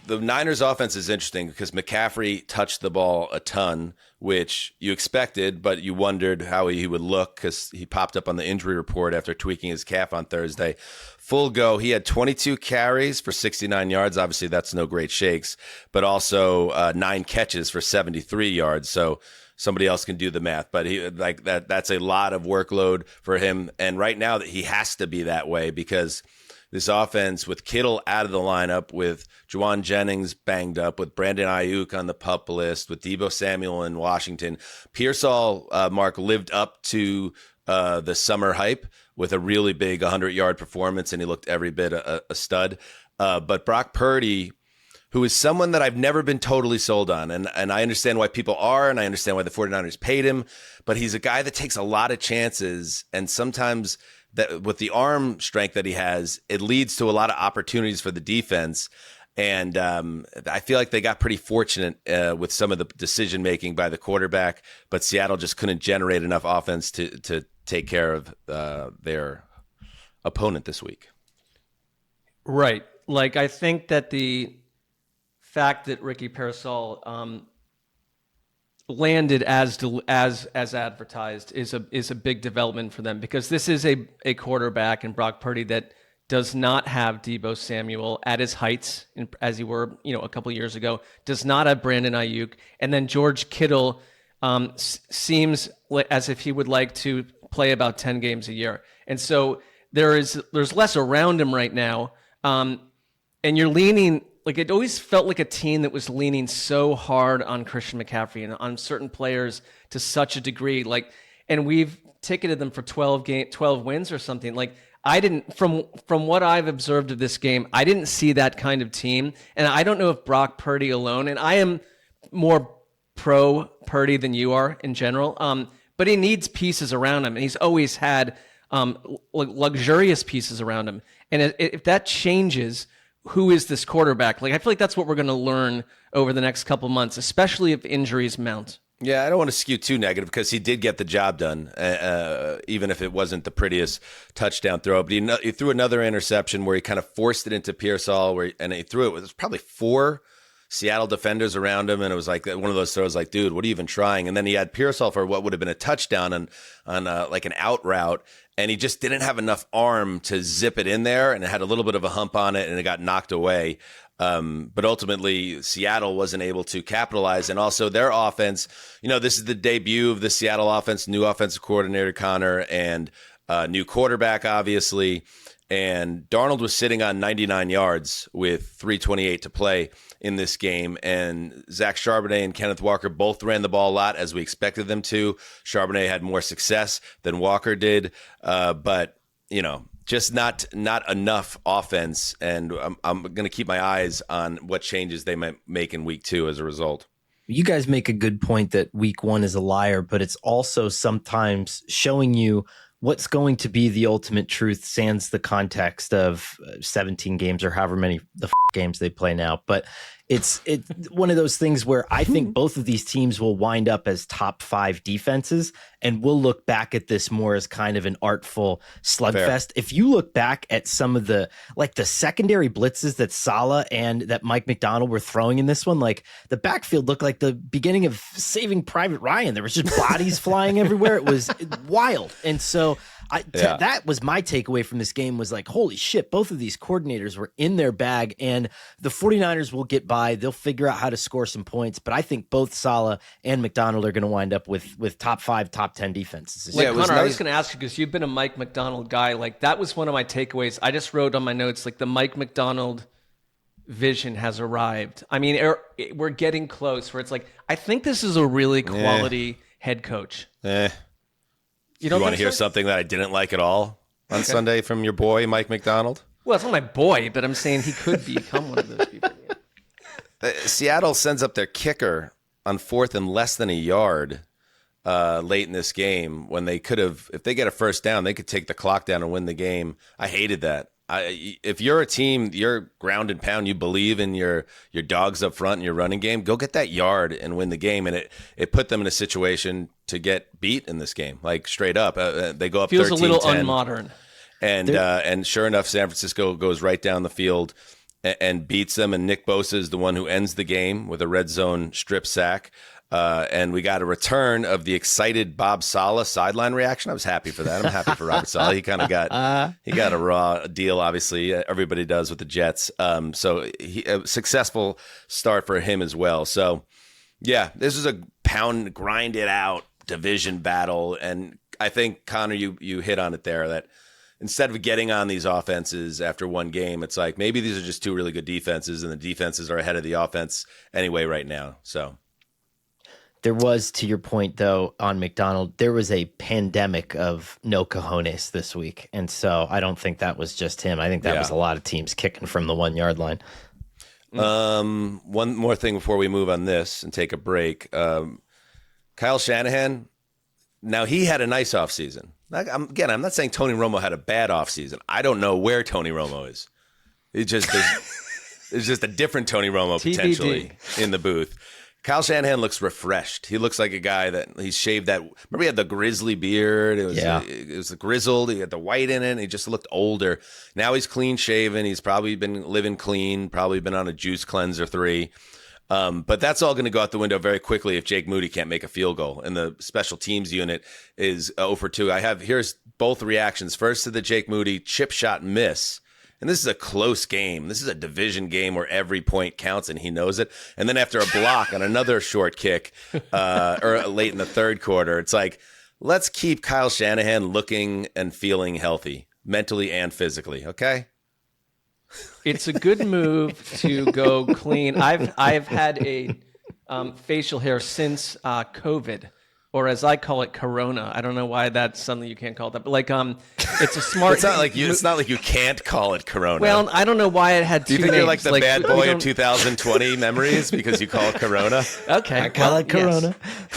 Speaker 3: Niners offense is interesting because McCaffrey touched the ball a ton, which you expected, but you wondered how he would look because he popped up on the injury report after tweaking his calf on Thursday. Full go. He had 22 carries for 69 yards. Obviously, that's no great shakes, but also 9 catches for 73 yards. So somebody else can do the math, but he like that's a lot of workload for him. And right now that he has to be that way because this offense with Kittle out of the lineup, with Juwan Jennings banged up, with Brandon Ayuk on the PUP list, with Deebo Samuel in Washington. Pearsall, Mark, lived up to the summer hype with a really big 100-yard performance, and he looked every bit a stud. But Brock Purdy, who is someone that I've never been totally sold on, and I understand why people are, and I understand why the 49ers paid him, but he's a guy that takes a lot of chances, and sometimes that with the arm strength that he has, it leads to a lot of opportunities for the defense. And I feel like they got pretty fortunate with some of the decision making by the quarterback, but Seattle just couldn't generate enough offense to take care of their opponent this week.
Speaker 4: Right. Like, I think that the fact that Ricky Pearsall landed as advertised is a big development for them, because this is a quarterback in Brock Purdy that does not have Deebo Samuel at his heights as he were, a couple years ago, does not have Brandon Ayuk, and then George Kittle seems as if he would like to play about 10 games a year. And so there's less around him right now. And you're leaning, like, it always felt like a team that was leaning so hard on Christian McCaffrey and on certain players to such a degree, and we've ticketed them for 12 wins or something. Like, I didn't, from what I've observed of this game, I didn't see that kind of team. And I don't know if Brock Purdy alone, and I am more pro Purdy than you are in general, but he needs pieces around him, and he's always had luxurious pieces around him. And if that changes, who is this quarterback? Like, I feel like that's what we're going to learn over the next couple months, especially if injuries mount.
Speaker 3: Yeah, I don't want to skew too negative because he did get the job done, even if it wasn't the prettiest touchdown throw. But he threw another interception where he kind of forced it into Pearsall, and he threw it. It was probably 4 Seattle defenders around him, and it was like one of those throws like, dude, what are you even trying? And then he had Pearsall for what would have been a touchdown on like an out route, and he just didn't have enough arm to zip it in there, and it had a little bit of a hump on it, and it got knocked away. But ultimately, Seattle wasn't able to capitalize. And also their offense, this is the debut of the Seattle offense, new offensive coordinator, Connor, and new quarterback, obviously. And Darnold was sitting on 99 yards with 3:28 to play in this game. And Zach Charbonnet and Kenneth Walker both ran the ball a lot, as we expected them to. Charbonnet had more success than Walker did. But, just not enough offense, and I'm going to keep my eyes on what changes they might make in week 2 as a result.
Speaker 5: You guys make a good point that week 1 is a liar, but it's also sometimes showing you what's going to be the ultimate truth, sans the context of 17 games or however many the games they play now. But it's one of those things where I think both of these teams will wind up as top 5 defenses, and we'll look back at this more as kind of an artful slugfest. Fair. If you look back at some of the secondary blitzes that Saleh and that Mike McDonald were throwing in this one, like the backfield looked like the beginning of Saving Private Ryan. There was just bodies flying everywhere. It was wild. And so That was my takeaway from this game was like, holy shit, both of these coordinators were in their bag, and the 49ers will get by. They'll figure out how to score some points, but I think both Saleh and McDonald are going to wind up with top 5, top 10 defenses.
Speaker 4: Connor, I was going to ask you, because you've been a Mike McDonald guy. Like, that was one of my takeaways. I just wrote on my notes, like, the Mike McDonald vision has arrived. I mean, we're getting close where it's like, I think this is a really quality head coach.
Speaker 3: You want to hear something that I didn't like at all on Sunday from your boy, Mike McDonald?
Speaker 4: Well, it's not my boy, but I'm saying he could become one of those people.
Speaker 3: Seattle sends up their kicker on 4th and less than a yard late in this game when they could have, if they get a first down, they could take the clock down and win the game. I hated that. If you're a team, you're ground and pound, you believe in your dogs up front and your running game, go get that yard and win the game. And it put them in a situation to get beat in this game, like straight up. They go up 13-10.
Speaker 4: Feels a little unmodern.
Speaker 3: And sure enough, San Francisco goes right down the field and beats them. And Nick Bosa is the one who ends the game with a red zone strip sack. And we got a return of the excited Bob Saleh sideline reaction. I was happy for that. I'm happy for Robert Saleh. He kind of got a raw deal, obviously. Everybody does with the Jets. So a successful start for him as well. So, yeah, this is a grind it out division battle. And I think, Connor, you hit on it there, that instead of getting on these offenses after one game, it's like maybe these are just two really good defenses, and the defenses are ahead of the offense anyway right now. So.
Speaker 5: There was, to your point, though, on McDonald, there was a pandemic of no cojones this week. And so I don't think that was just him. I think that was a lot of teams kicking from the 1 yard line.
Speaker 3: One more thing before we move on this and take a break. Kyle Shanahan, now he had a nice offseason. Again, I'm not saying Tony Romo had a bad offseason. I don't know where Tony Romo is. It's just a different Tony Romo potentially in the booth. Kyle Shanahan looks refreshed. He looks like a guy that he's shaved that. Remember, he had the grizzly beard. It was grizzled. He had the white in it. And he just looked older. Now he's clean shaven. He's probably been living clean. Probably been on a juice cleanse or 3. But that's all going to go out the window very quickly if Jake Moody can't make a field goal. And the special teams unit is 0 for 2. Here's both reactions. First to the Jake Moody chip shot miss. And this is a close game. This is a division game where every point counts, and he knows it. And then after a block on another short kick or late in the third quarter, it's like, let's keep Kyle Shanahan looking and feeling healthy, mentally and physically, okay?
Speaker 4: It's a good move to go clean. I've had a facial hair since COVID. Or as I call it, Corona. I don't know why that's something you can't call it that, but like, it's a smart.
Speaker 3: It's not like you can't call it Corona.
Speaker 4: Well, I don't know why it had 2 names.
Speaker 3: Do you think you're like the bad boy of 2020 memories because you call it Corona?
Speaker 4: Okay,
Speaker 5: I call it Corona.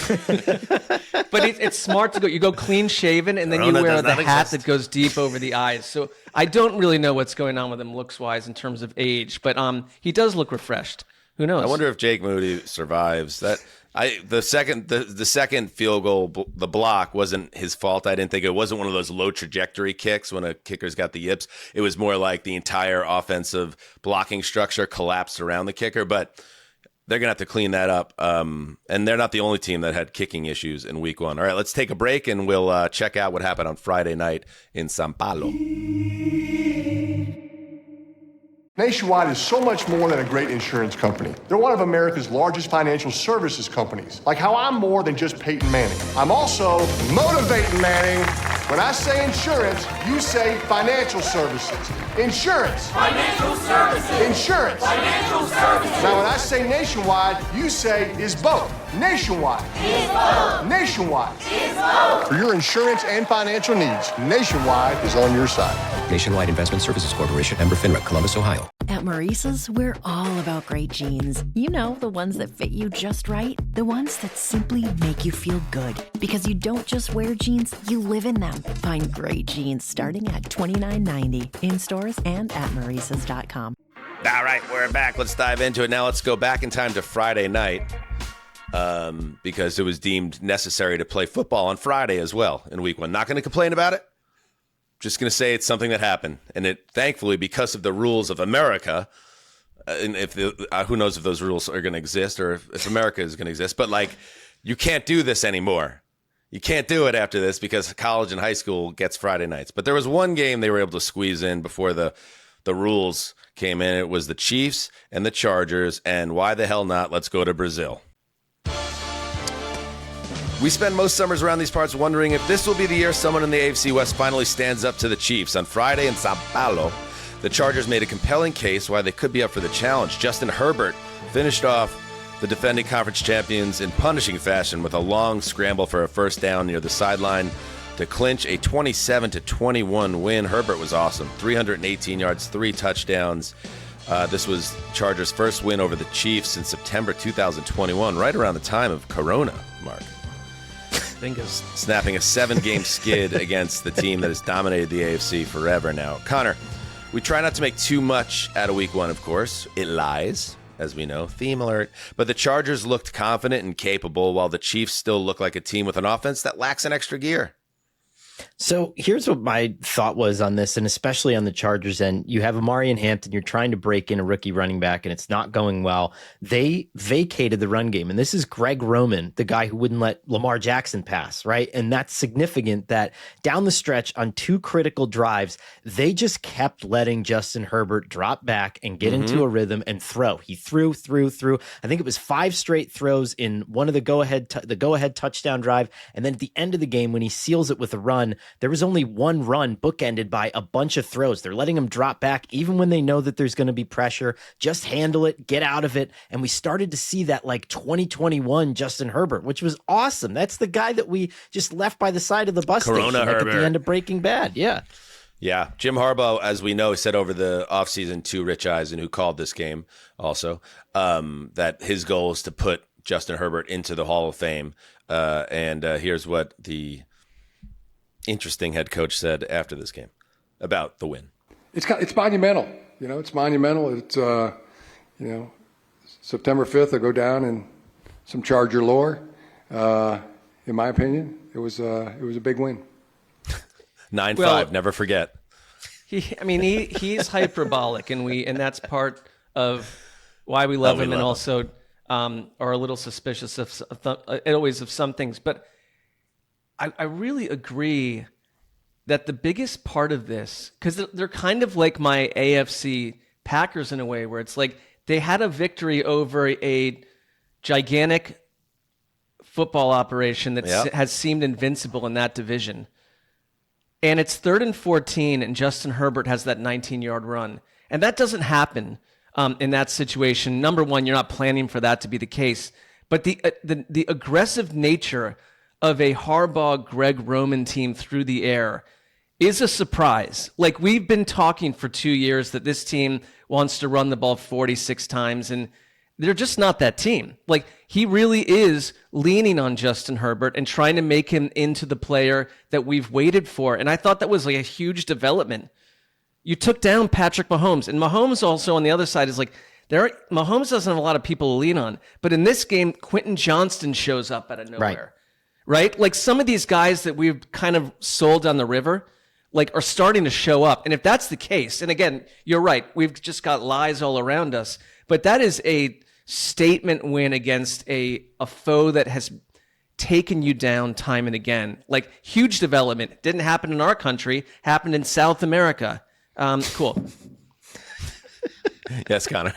Speaker 4: Yes. But it's smart to go. You go clean shaven, and then
Speaker 3: Corona
Speaker 4: you wear the hat that goes deep over the eyes. So I don't really know what's going on with him looks wise in terms of age, but he does look refreshed. Who knows?
Speaker 3: I wonder if Jake Moody survives that. The second field goal, the block wasn't his fault. I didn't think it wasn't one of those low trajectory kicks when a kicker's got the yips. It was more like the entire offensive blocking structure collapsed around the kicker. But they're gonna have to clean that up. And they're not the only team that had kicking issues in Week 1. All right, let's take a break and we'll check out what happened on Friday night in São Paulo.
Speaker 13: Nationwide is so much more than a great insurance company. They're one of America's largest financial services companies. Like how I'm more than just Peyton Manning. I'm also motivating Manning. When I say insurance, you say financial services. Insurance.
Speaker 14: Financial services.
Speaker 13: Insurance.
Speaker 14: Financial services.
Speaker 13: Now when I say nationwide, you say is both. Nationwide.
Speaker 14: Is both.
Speaker 13: Nationwide.
Speaker 14: Is both.
Speaker 13: For your insurance and financial needs, Nationwide is on your side.
Speaker 15: Nationwide Investment Services Corporation, member FINRA, Columbus, Ohio.
Speaker 16: At Maurice's, we're all about great jeans. You know, the ones that fit you just right. The ones that simply make you feel good. Because you don't just wear jeans, you live in them. Find great jeans starting at $29.90 in stores and at Maurice's.com.
Speaker 3: All right, we're back. Let's dive into it. Now let's go back in time to Friday night because it was deemed necessary to play football on Friday as well in Week 1. Not going to complain about it. Just going to say it's something that happened. And it, thankfully, because of the rules of America, and if who knows if those rules are going to exist or if America is going to exist, but like, you can't do this anymore. You can't do it after this because college and high school gets Friday nights. But there was one game they were able to squeeze in before the rules came in. It was the Chiefs and the Chargers, and why the hell not? Let's go to Brazil. We spend most summers around these parts wondering if this will be the year someone in the AFC West finally stands up to the Chiefs. On Friday in Sao Paulo, the Chargers made a compelling case why they could be up for the challenge. Justin Herbert finished off the defending conference champions in punishing fashion with a long scramble for a first down near the sideline to clinch a 27-21 win. Herbert was awesome. 318 yards, 3 touchdowns. This was Chargers' first win over the Chiefs in September 2021, right around the time of Corona, Mark.
Speaker 4: Fingers.
Speaker 3: Snapping a 7-game skid against the team that has dominated the AFC forever now. Connor, we try not to make too much out of week 1, of course. It lies, as we know. Theme alert. But the Chargers looked confident and capable, while the Chiefs still look like a team with an offense that lacks an extra gear.
Speaker 5: So here's what my thought was on this, and especially on the Chargers end. You have Amari and Hampton. You're trying to break in a rookie running back, and it's not going well. They vacated the run game, and this is Greg Roman, the guy who wouldn't let Lamar Jackson pass, right? And that's significant that down the stretch on 2 critical drives, they just kept letting Justin Herbert drop back and get into a rhythm and throw. He threw. I think it was 5 straight throws in one of the go-ahead touchdown drive, and then at the end of the game when he seals it with a run, there was only one run bookended by a bunch of throws. They're letting him drop back even when they know that there's going to be pressure. Just handle it, get out of it. And we started to see that like 2021 Justin Herbert, which was awesome. That's the guy that we just left by the side of the bus station like at the end of Breaking Bad. Yeah.
Speaker 3: Yeah. Jim Harbaugh, as we know, said over the offseason to Rich Eisen, who called this game also, that his goal is to put Justin Herbert into the Hall of Fame. And here's what the interesting head coach said after this game about the win.
Speaker 17: It's monumental. It's monumental. It's, September 5th, I go down in some Charger lore. In my opinion, it was a big win.
Speaker 3: 9-5, never forget.
Speaker 4: He's hyperbolic, and that's part of why we love him, and also are a little suspicious of some things. But I really agree that the biggest part of this, because they're kind of like my AFC Packers in a way, where it's like they had a victory over a gigantic football operation that has seemed invincible in that division. And it's 3rd and 14, and Justin Herbert has that 19-yard run. And that doesn't happen in that situation. Number one, you're not planning for that to be the case. But the aggressive nature of a Harbaugh, Greg Roman team through the air is a surprise. Like, we've been talking for 2 years that this team wants to run the ball 46 times, and they're just not that team. Like, he really is leaning on Justin Herbert and trying to make him into the player that we've waited for. And I thought that was like a huge development. You took down Patrick Mahomes, and Mahomes also on the other side is like, Mahomes doesn't have a lot of people to lean on. But in this game, Quentin Johnston shows up out of nowhere. Right? Like, some of these guys that we've kind of sold down the river, like, are starting to show up. And if that's the case, and again, you're right, we've just got lies all around us, but that is a statement win against a foe that has taken you down time and again. Like, huge development. Didn't happen in our country, happened in South America. Cool.
Speaker 3: Yes, Connor.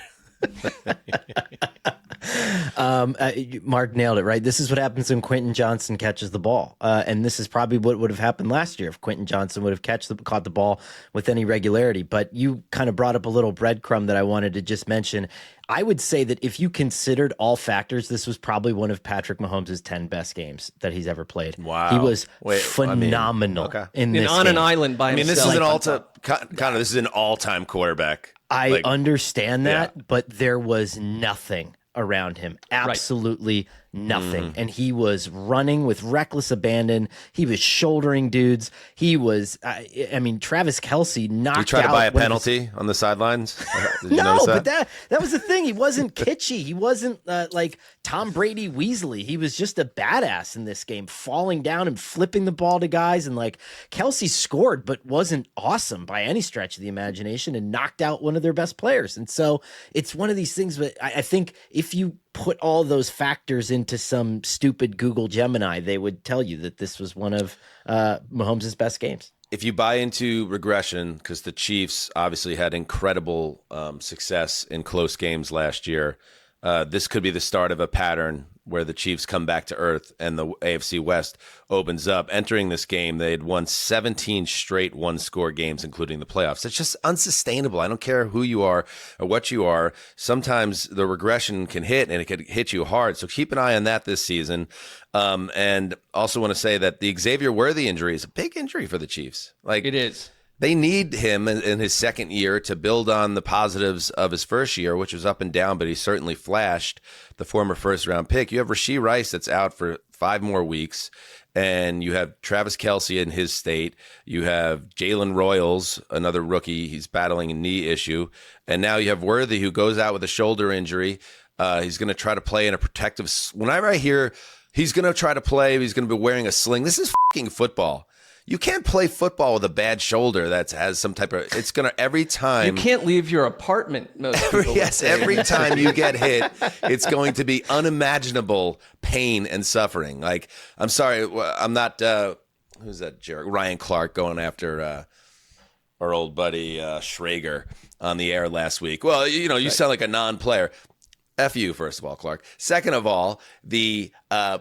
Speaker 5: Mark nailed it, right? This is what happens when Quentin Johnston catches the ball. And this is probably what would have happened last year if Quentin Johnston would have caught the ball with any regularity. But you kind of brought up a little breadcrumb that I wanted to just mention. I would say that if you considered all factors, this was probably one of Patrick Mahomes' 10 best games that he's ever played.
Speaker 3: Wow.
Speaker 5: He was phenomenal in this
Speaker 4: on
Speaker 5: game.
Speaker 4: an island by himself.
Speaker 3: This is this is an all-time quarterback.
Speaker 5: I understand that, but there was nothing around him. Absolutely nothing. And he was running with reckless abandon. He was shouldering dudes. He was, Travis Kelce knocked out.
Speaker 3: You tried to buy a penalty on the sidelines? Did you
Speaker 5: no,
Speaker 3: notice
Speaker 5: but that was the thing. He wasn't kitschy. He wasn't like Tom Brady Weasley. He was just a badass in this game, falling down and flipping the ball to guys. And like, Kelce scored, but wasn't awesome by any stretch of the imagination, and knocked out one of their best players. And so it's one of these things that I think if you put all those factors into some stupid Google Gemini, they would tell you that this was one of Mahomes' best games.
Speaker 3: If you buy into regression, because the Chiefs obviously had incredible success in close games last year, this could be the start of a pattern where the Chiefs come back to earth and the AFC West opens up. Entering this game, they had won 17 straight one-score games, including the playoffs. It's just unsustainable. I don't care who you are or what you are. Sometimes the regression can hit, and it could hit you hard. So keep an eye on that this season. And also want to say that the Xavier Worthy injury is a big injury for the Chiefs. Like,
Speaker 4: it is.
Speaker 3: They need him in his second year to build on the positives of his first year, which was up and down, but he certainly flashed, the former first-round pick. You have Rashee Rice that's out for 5 more weeks, and you have Travis Kelce in his state. You have Jalen Royals, another rookie. He's battling a knee issue. And now you have Worthy, who goes out with a shoulder injury. He's going to try to play in a protective – whenever I hear he's going to try to play, he's going to be wearing a sling, this is fucking football. You can't play football with a bad shoulder that has some type of. It's gonna every time.
Speaker 4: You can't leave your apartment.
Speaker 3: Every time you get hit, it's going to be unimaginable pain and suffering. Like, I'm sorry, I'm not. Who's that jerk? Ryan Clark going after our old buddy Schrager on the air last week. Well, you sound like a non-player. F you, first of all, Clark. Second of all, the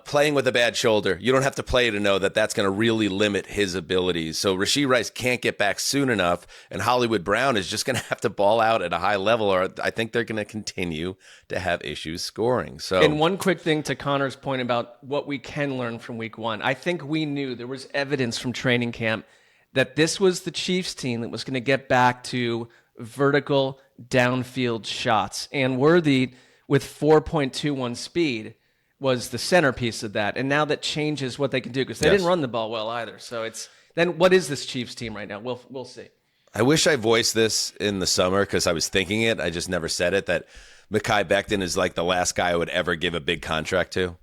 Speaker 3: playing with a bad shoulder, you don't have to play to know that that's going to really limit his abilities. So Rashee Rice can't get back soon enough, and Hollywood Brown is just going to have to ball out at a high level, or I think they're going to continue to have issues scoring. So,
Speaker 4: and one quick thing to Connor's point about what we can learn from week 1. I think we knew there was evidence from training camp that this was the Chiefs team that was going to get back to vertical downfield shots, and Worthy with 4.21 speed was the centerpiece of that. And now that changes what they can do, because they didn't run the ball well either. So it's then what is this Chiefs team right now? We'll see.
Speaker 3: I wish I voiced this in the summer because I was thinking it. I just never said it, that Mekhi Becton is like the last guy I would ever give a big contract to.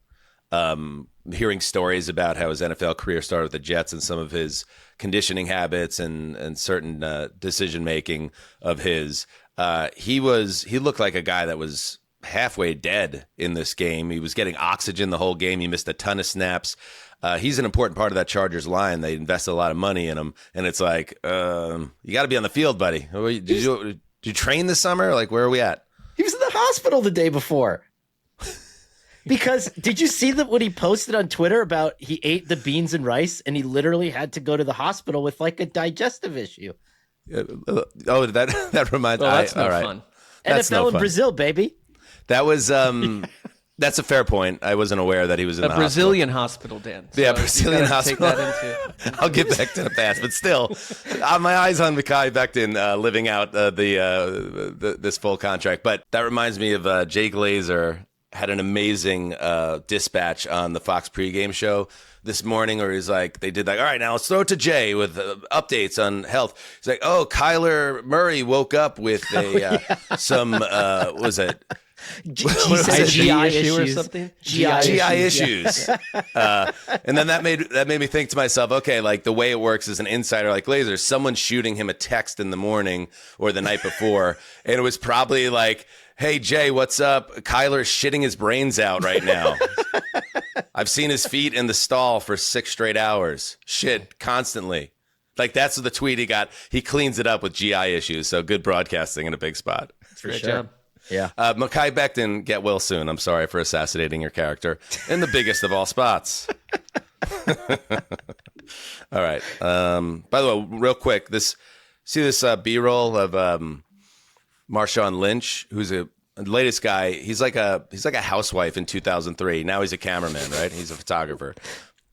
Speaker 3: Hearing stories about how his NFL career started with the Jets and some of his conditioning habits and certain decision-making of his, he looked like a guy that was halfway dead in this game. He was getting oxygen the whole game. He missed a ton of snaps. He's an important part of that Chargers line. They invested a lot of money in him, and it's like, you got to be on the field, buddy. Did you train this summer? Like, where are we at?
Speaker 5: He was in the hospital the day before. Because did you see that what he posted on Twitter about he ate the beans and rice and he literally had to go to the hospital with like a digestive issue?
Speaker 3: Oh, that reminds me.
Speaker 4: Well, that's no fun.
Speaker 5: NFL in Brazil, baby.
Speaker 3: That was that's a fair point. I wasn't aware that he was in the
Speaker 4: Brazilian hospital, Dan. So
Speaker 3: yeah, Brazilian hospital.
Speaker 4: Take that into.
Speaker 3: I'll get back to the past, but still, my eyes on Mekhi Becton living out this full contract. But that reminds me of Jay Glazer had an amazing dispatch on the Fox pregame show this morning, where he's like, they did like, all right, now let's throw it to Jay with updates on health. He's like, oh, Kyler Murray woke up with some, what was it?
Speaker 5: GI issues or something.
Speaker 3: GI issues. And then that made me think to myself, okay, like the way it works as an insider like Glazer, someone's shooting him a text in the morning or the night before, and it was probably like, hey, Jay, what's up? Kyler's shitting his brains out right now. I've seen his feet in the stall for 6 straight hours. Shit, constantly. Like, that's the tweet he got. He cleans it up with GI issues, so good broadcasting in a big spot.
Speaker 4: Great job.
Speaker 5: Yeah.
Speaker 3: Mekhi Becton, get well soon. I'm sorry for assassinating your character in the biggest of all spots. All right. By the way, real quick, this B-roll of Marshawn Lynch, who's the latest guy. He's like a housewife in 2003. Now he's a cameraman, right? He's a photographer.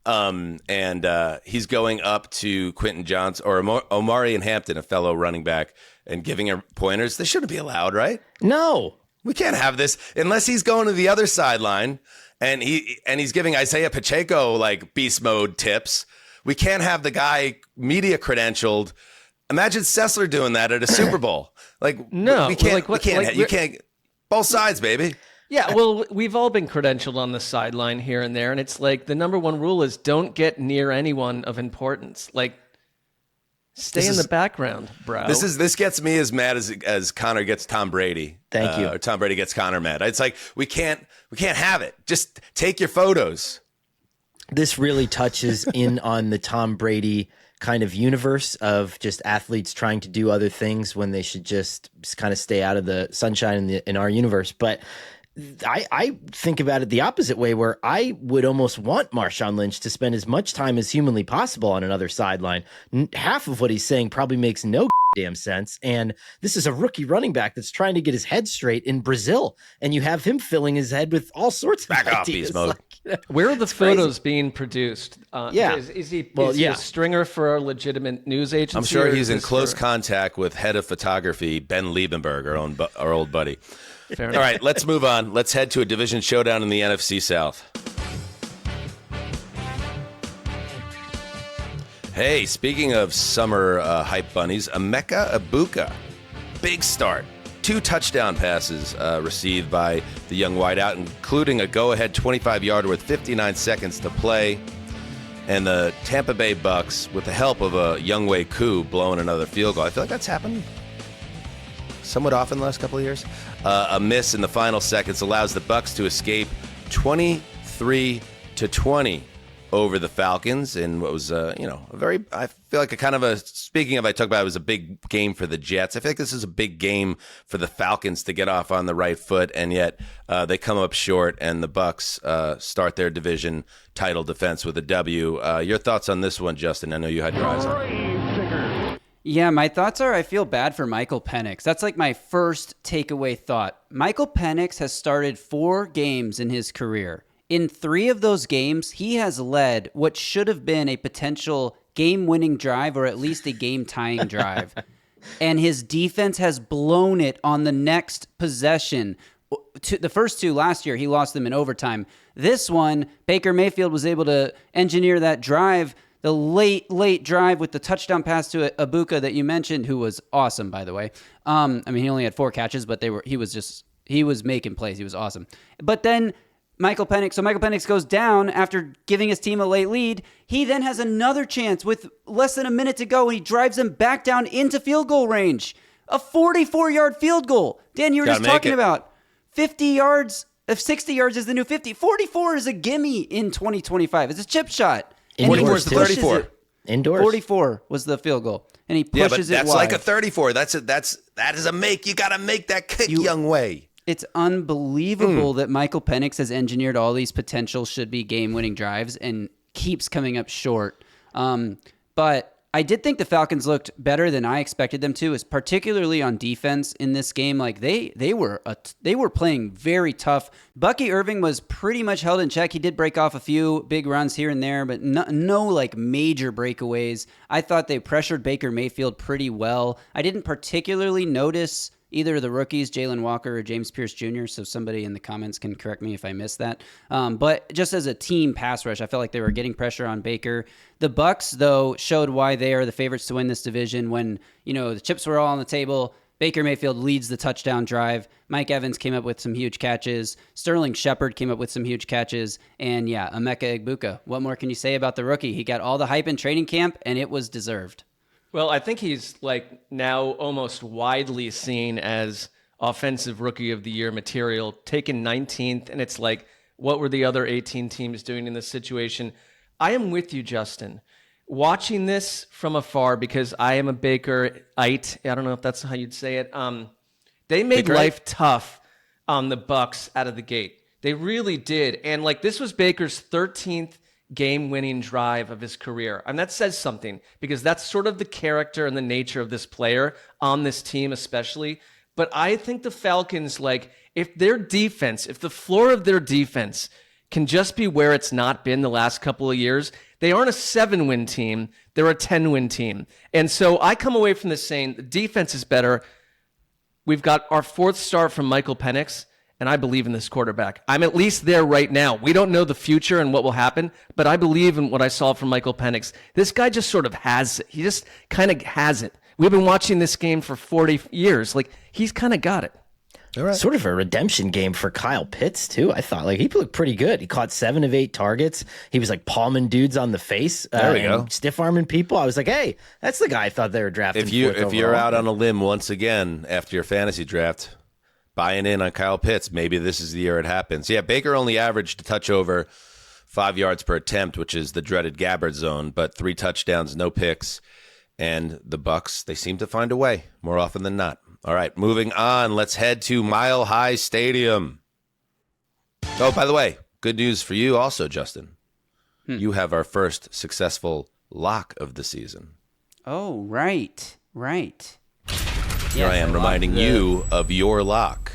Speaker 3: And he's going up to Quentin Johnson or Omari and Hampton, a fellow running back, and giving her pointers. This shouldn't be allowed, right?
Speaker 5: No.
Speaker 3: We can't have this unless he's going to the other sideline and he's giving Isaiah Pacheco like beast mode tips. We can't have the guy media credentialed. Imagine Sessler doing that at a Super Bowl. Like,
Speaker 4: no,
Speaker 3: we can't. You can't. Both sides, baby.
Speaker 4: Yeah, well, we've all been credentialed on the sideline here and there, and it's like the number one rule is don't get near anyone of importance. Like, Stay in the background, bro.
Speaker 3: This gets me as mad as Connor gets Tom Brady.
Speaker 5: Thank you.
Speaker 3: Or Tom Brady gets Connor mad. It's like we can't have it. Just take your photos.
Speaker 5: This really touches in on the Tom Brady kind of universe of just athletes trying to do other things when they should just kind of stay out of the sunshine in our universe. But I think about it the opposite way, where I would almost want Marshawn Lynch to spend as much time as humanly possible on another sideline. Half of what he's saying probably makes no damn sense. And this is a rookie running back that's trying to get his head straight in Brazil. And you have him filling his head with all sorts of
Speaker 3: Back off,
Speaker 5: ideas.
Speaker 3: beast mode.
Speaker 4: Where are the photos being produced? Is he a stringer for a legitimate news agency?
Speaker 3: I'm sure he's in close contact with head of photography, Ben Liebenberg, our old buddy.
Speaker 4: Fair
Speaker 3: All right, let's move on. Let's head to a division showdown in the NFC South. Hey, speaking of summer hype bunnies, Emeka Egbuka, big start. 2 touchdown passes received by the young wideout, including a go-ahead 25-yarder with 59 seconds to play. And the Tampa Bay Bucks, with the help of a Younghoe Koo, blowing another field goal. I feel like that's happened somewhat often the last couple of years. A miss in the final seconds allows the Bucks to escape 23-20 over the Falcons in what was, a very, I feel like speaking of, I talk about it was a big game for the Jets. I feel like this is a big game for the Falcons to get off on the right foot, and yet they come up short, and the Bucks start their division title defense with a W. Your thoughts on this one, Justin? I know you had your eyes on it.
Speaker 18: Yeah, my thoughts are I feel bad for Michael Penix. That's like my first takeaway thought. Michael Penix has started 4 games in his career. In 3 of those games, he has led what should have been a potential game-winning drive or at least a game-tying drive. And his defense has blown it on the next possession. The first 2 last year, he lost them in overtime. This one, Baker Mayfield was able to engineer that drive, the late drive with the touchdown pass to Egbuka that you mentioned, who was awesome, by the way. He only had 4 catches, but he was making plays. He was awesome. But then Michael Penix goes down after giving his team a late lead. He then has another chance with less than a minute to go, and he drives him back down into field goal range. A 44-yard field goal. Dan, you were just talking about 50 yards. If 60 yards is the new 50, 44 is a gimme in 2025. It's a chip shot.
Speaker 3: Indoors to 34.
Speaker 5: Indoors.
Speaker 18: 44 was the field goal, and he pushes it wide.
Speaker 3: That's like a 34. That is a make. You got to make that kick, Younghoe.
Speaker 18: It's unbelievable that Michael Penix has engineered all these potential should-be game-winning drives and keeps coming up short. But I did think the Falcons looked better than I expected them to, is particularly on defense in this game. Like they were playing very tough. Bucky Irving was pretty much held in check. He did break off a few big runs here and there, but no like major breakaways. I thought they pressured Baker Mayfield pretty well. I didn't particularly notice either of the rookies, Jalen Walker or James Pierce Jr., so somebody in the comments can correct me if I missed that. But just as a team pass rush, I felt like they were getting pressure on Baker. The Bucks, though, showed why they are the favorites to win this division when, the chips were all on the table. Baker Mayfield leads the touchdown drive. Mike Evans came up with some huge catches. Sterling Shepard came up with some huge catches. And Emeka Egbuka. What more can you say about the rookie? He got all the hype in training camp, and it was deserved.
Speaker 4: Well, I think he's now almost widely seen as offensive rookie of the year material, taken 19th. And it's like, what were the other 18 teams doing in this situation? I am with you, Justin. Watching this from afar, because I am a Bakerite. I don't know if that's how you'd say it. They made life tough on the Bucks out of the gate. They really did. And this was Baker's 13th game-winning drive of his career. And that says something, because that's sort of the character and the nature of this player on this team especially. But I think the Falcons, if the floor of their defense can just be where it's not been the last couple of years, they aren't a 7-win team, they're a 10-win team. And so I come away from this saying the defense is better. We've got our 4th start from Michael Penix, and I believe in this quarterback. I'm at least there right now. We don't know the future and what will happen, but I believe in what I saw from Michael Penix. This guy just sort of has it. He just kind of has it. We've been watching this game for 40 years. He's kind of got it.
Speaker 5: Sort of a redemption game for Kyle Pitts, too. I thought he looked pretty good. He caught 7 of 8 targets. He was palming dudes on the face.
Speaker 3: There we go.
Speaker 5: Stiff arming people. I was like, hey, that's the guy I thought they were drafting.
Speaker 3: If you're out on a limb once again after your fantasy draft, buying in on Kyle Pitts, maybe this is the year it happens. Yeah, Baker only averaged a touch over 5 yards per attempt, which is the dreaded Gabbard zone, but 3 touchdowns, no picks. And the Bucs, they seem to find a way more often than not. All right, moving on. Let's head to Mile High Stadium. Oh, by the way, good news for you also, Justin. You have our first successful lock of the season.
Speaker 18: Oh, right.
Speaker 3: Here I am reminding you of your lock.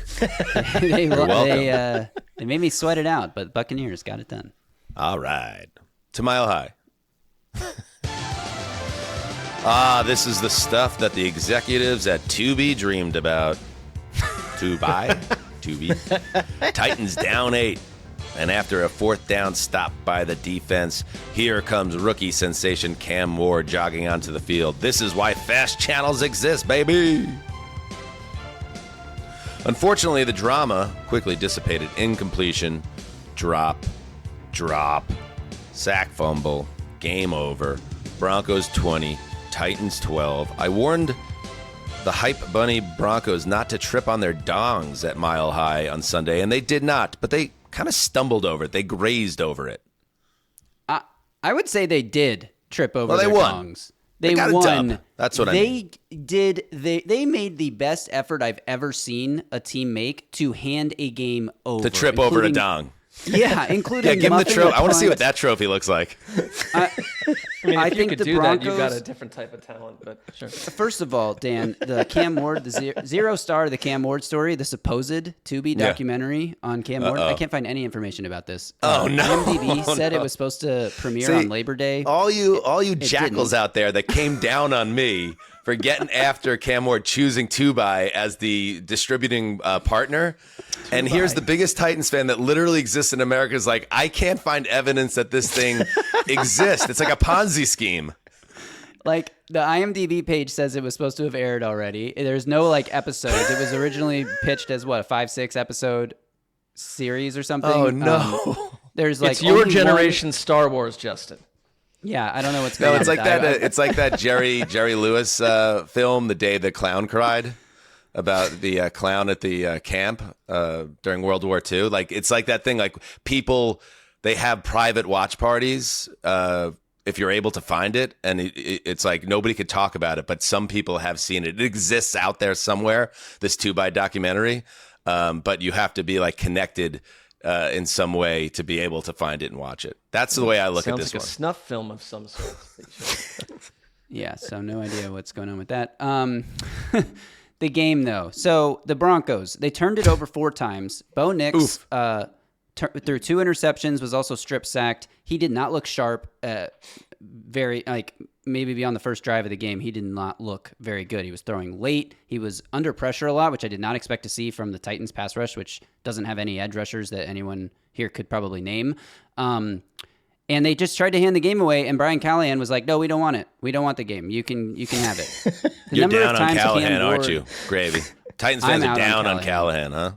Speaker 18: You're
Speaker 3: welcome.
Speaker 18: They made me sweat it out, but Buccaneers got it done.
Speaker 3: All right. To Mile High. This is the stuff that the executives at Tubi dreamed about. Tubi. Titans down 8. And after a 4th down stop by the defense, here comes rookie sensation Cam Ward jogging onto the field. This is why fast channels exist, baby. Unfortunately, the drama quickly dissipated. Incompletion, drop, sack fumble, game over. Broncos 20, Titans 12. I warned the Hype Bunny Broncos not to trip on their dongs at Mile High on Sunday, and they did not, but they kind of stumbled over it. They grazed over it.
Speaker 18: I would say they did trip over
Speaker 3: their
Speaker 18: dongs. They
Speaker 3: got
Speaker 18: won.
Speaker 3: A dub. That's what I mean.
Speaker 18: They made the best effort I've ever seen a team make to hand a game over.
Speaker 3: To trip over a dong.
Speaker 18: Yeah, including
Speaker 3: give him the trophy. I want to see what that trophy looks like.
Speaker 4: I
Speaker 18: I think
Speaker 4: you could
Speaker 18: the
Speaker 4: do
Speaker 18: Broncos,
Speaker 4: that, you got a different type of talent, but sure.
Speaker 18: First of all, Dan, the Cam Ward, the zero star of the Cam Ward story, the supposed Tubi documentary on Cam Ward. I can't find any information about this.
Speaker 3: Oh no!
Speaker 18: IMDb said it was supposed to premiere on Labor Day.
Speaker 3: All you jackals out there that came down on me for getting after Cam Ward choosing Tubi as the distributing partner. And here's the biggest Titans fan that literally exists in America is like, I can't find evidence that this thing exists. It's like a Ponzi scheme.
Speaker 18: Like, the IMDb page says it was supposed to have aired already. There's no, episodes. It was originally pitched as, a 5-6 episode series or something?
Speaker 3: Oh, no.
Speaker 18: There's,
Speaker 4: it's your generation Star Wars, Justin.
Speaker 18: Yeah, I don't know what's going on.
Speaker 3: No, it's like that. It's like that Jerry Lewis film, The Day the Clown Cried, about the clown at the camp during World War II. It's like that thing. Like, people, they have private watch parties if you're able to find it, and it's like nobody could talk about it, but some people have seen it. It exists out there somewhere. This 2x documentary, but you have to be connected in some way to be able to find it and watch it. That's the way I look at this
Speaker 4: one. Sounds like a snuff film of some sort.
Speaker 18: Yeah, so no idea what's going on with that. The game, though. So the Broncos, they turned it over 4 times. Bo Nix threw 2 interceptions, was also strip sacked. He did not look sharp. Maybe beyond the first drive of the game, he did not look very good. He was throwing late. He was under pressure a lot, which I did not expect to see from the Titans pass rush, which doesn't have any edge rushers that anyone here could probably name. And they just tried to hand the game away, and Brian Callahan was like, no, we don't want it. We don't want the game. You can have it.
Speaker 3: You're down on Callahan, aren't you, Gravy? Titans fans are down on Callahan, huh?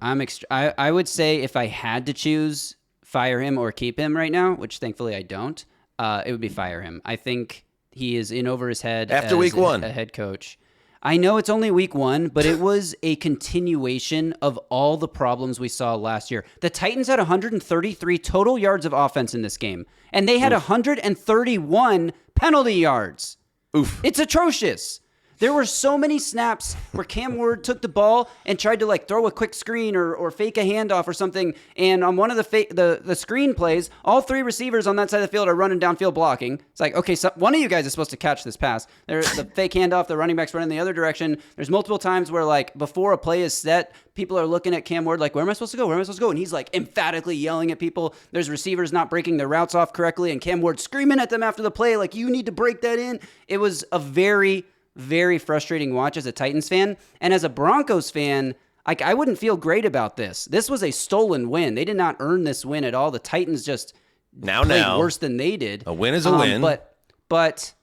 Speaker 18: I would say if I had to choose fire him or keep him right now, which thankfully I don't, it would be fire him. I think he is in over his head
Speaker 3: after week 1.
Speaker 18: A head coach. I know it's only week 1, but it was a continuation of all the problems we saw last year. The Titans had 133 total yards of offense in this game, and they had 131 penalty yards.
Speaker 3: Oof.
Speaker 18: It's atrocious. There were so many snaps where Cam Ward took the ball and tried to throw a quick screen or fake a handoff or something. And on one of the screen plays, all 3 receivers on that side of the field are running downfield blocking. It's like, okay, so one of you guys is supposed to catch this pass. There's the fake handoff, the running back's running the other direction. There's multiple times where before a play is set, people are looking at Cam Ward where am I supposed to go? Where am I supposed to go? And he's emphatically yelling at people. There's receivers not breaking their routes off correctly, and Cam Ward screaming at them after the play you need to break that in. It was a very, very frustrating watch as a Titans fan. And as a Broncos fan, I wouldn't feel great about this. This was a stolen win. They did not earn this win at all. The Titans just played worse than they did.
Speaker 3: A win is a win.
Speaker 18: But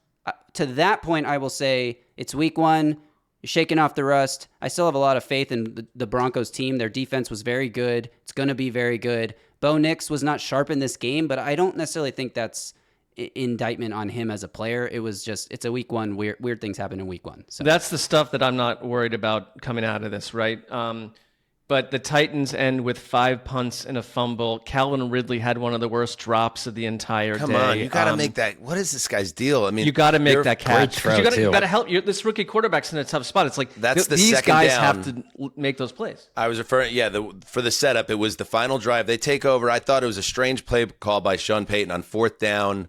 Speaker 18: to that point, I will say it's week 1. shaking off the rust. I still have a lot of faith in the Broncos team. Their defense was very good. It's going to be very good. Bo Nix was not sharp in this game, but I don't necessarily think that's indictment on him as a player. It was just, it's a week one. Weird things happen in week one. So
Speaker 4: that's the stuff that I'm not worried about coming out of this, right? But the Titans end with 5 punts and a fumble. Calvin Ridley had one of the worst drops of the entire day.
Speaker 3: Come on, you got to make that. What is this guy's deal? I mean,
Speaker 4: you got to make that catch.
Speaker 3: You
Speaker 4: got to help. This rookie quarterback's in a tough spot. It's like these guys have to make those plays.
Speaker 3: I was referring, for the setup, it was the final drive. They take over. I thought it was a strange play call by Sean Payton on 4th down.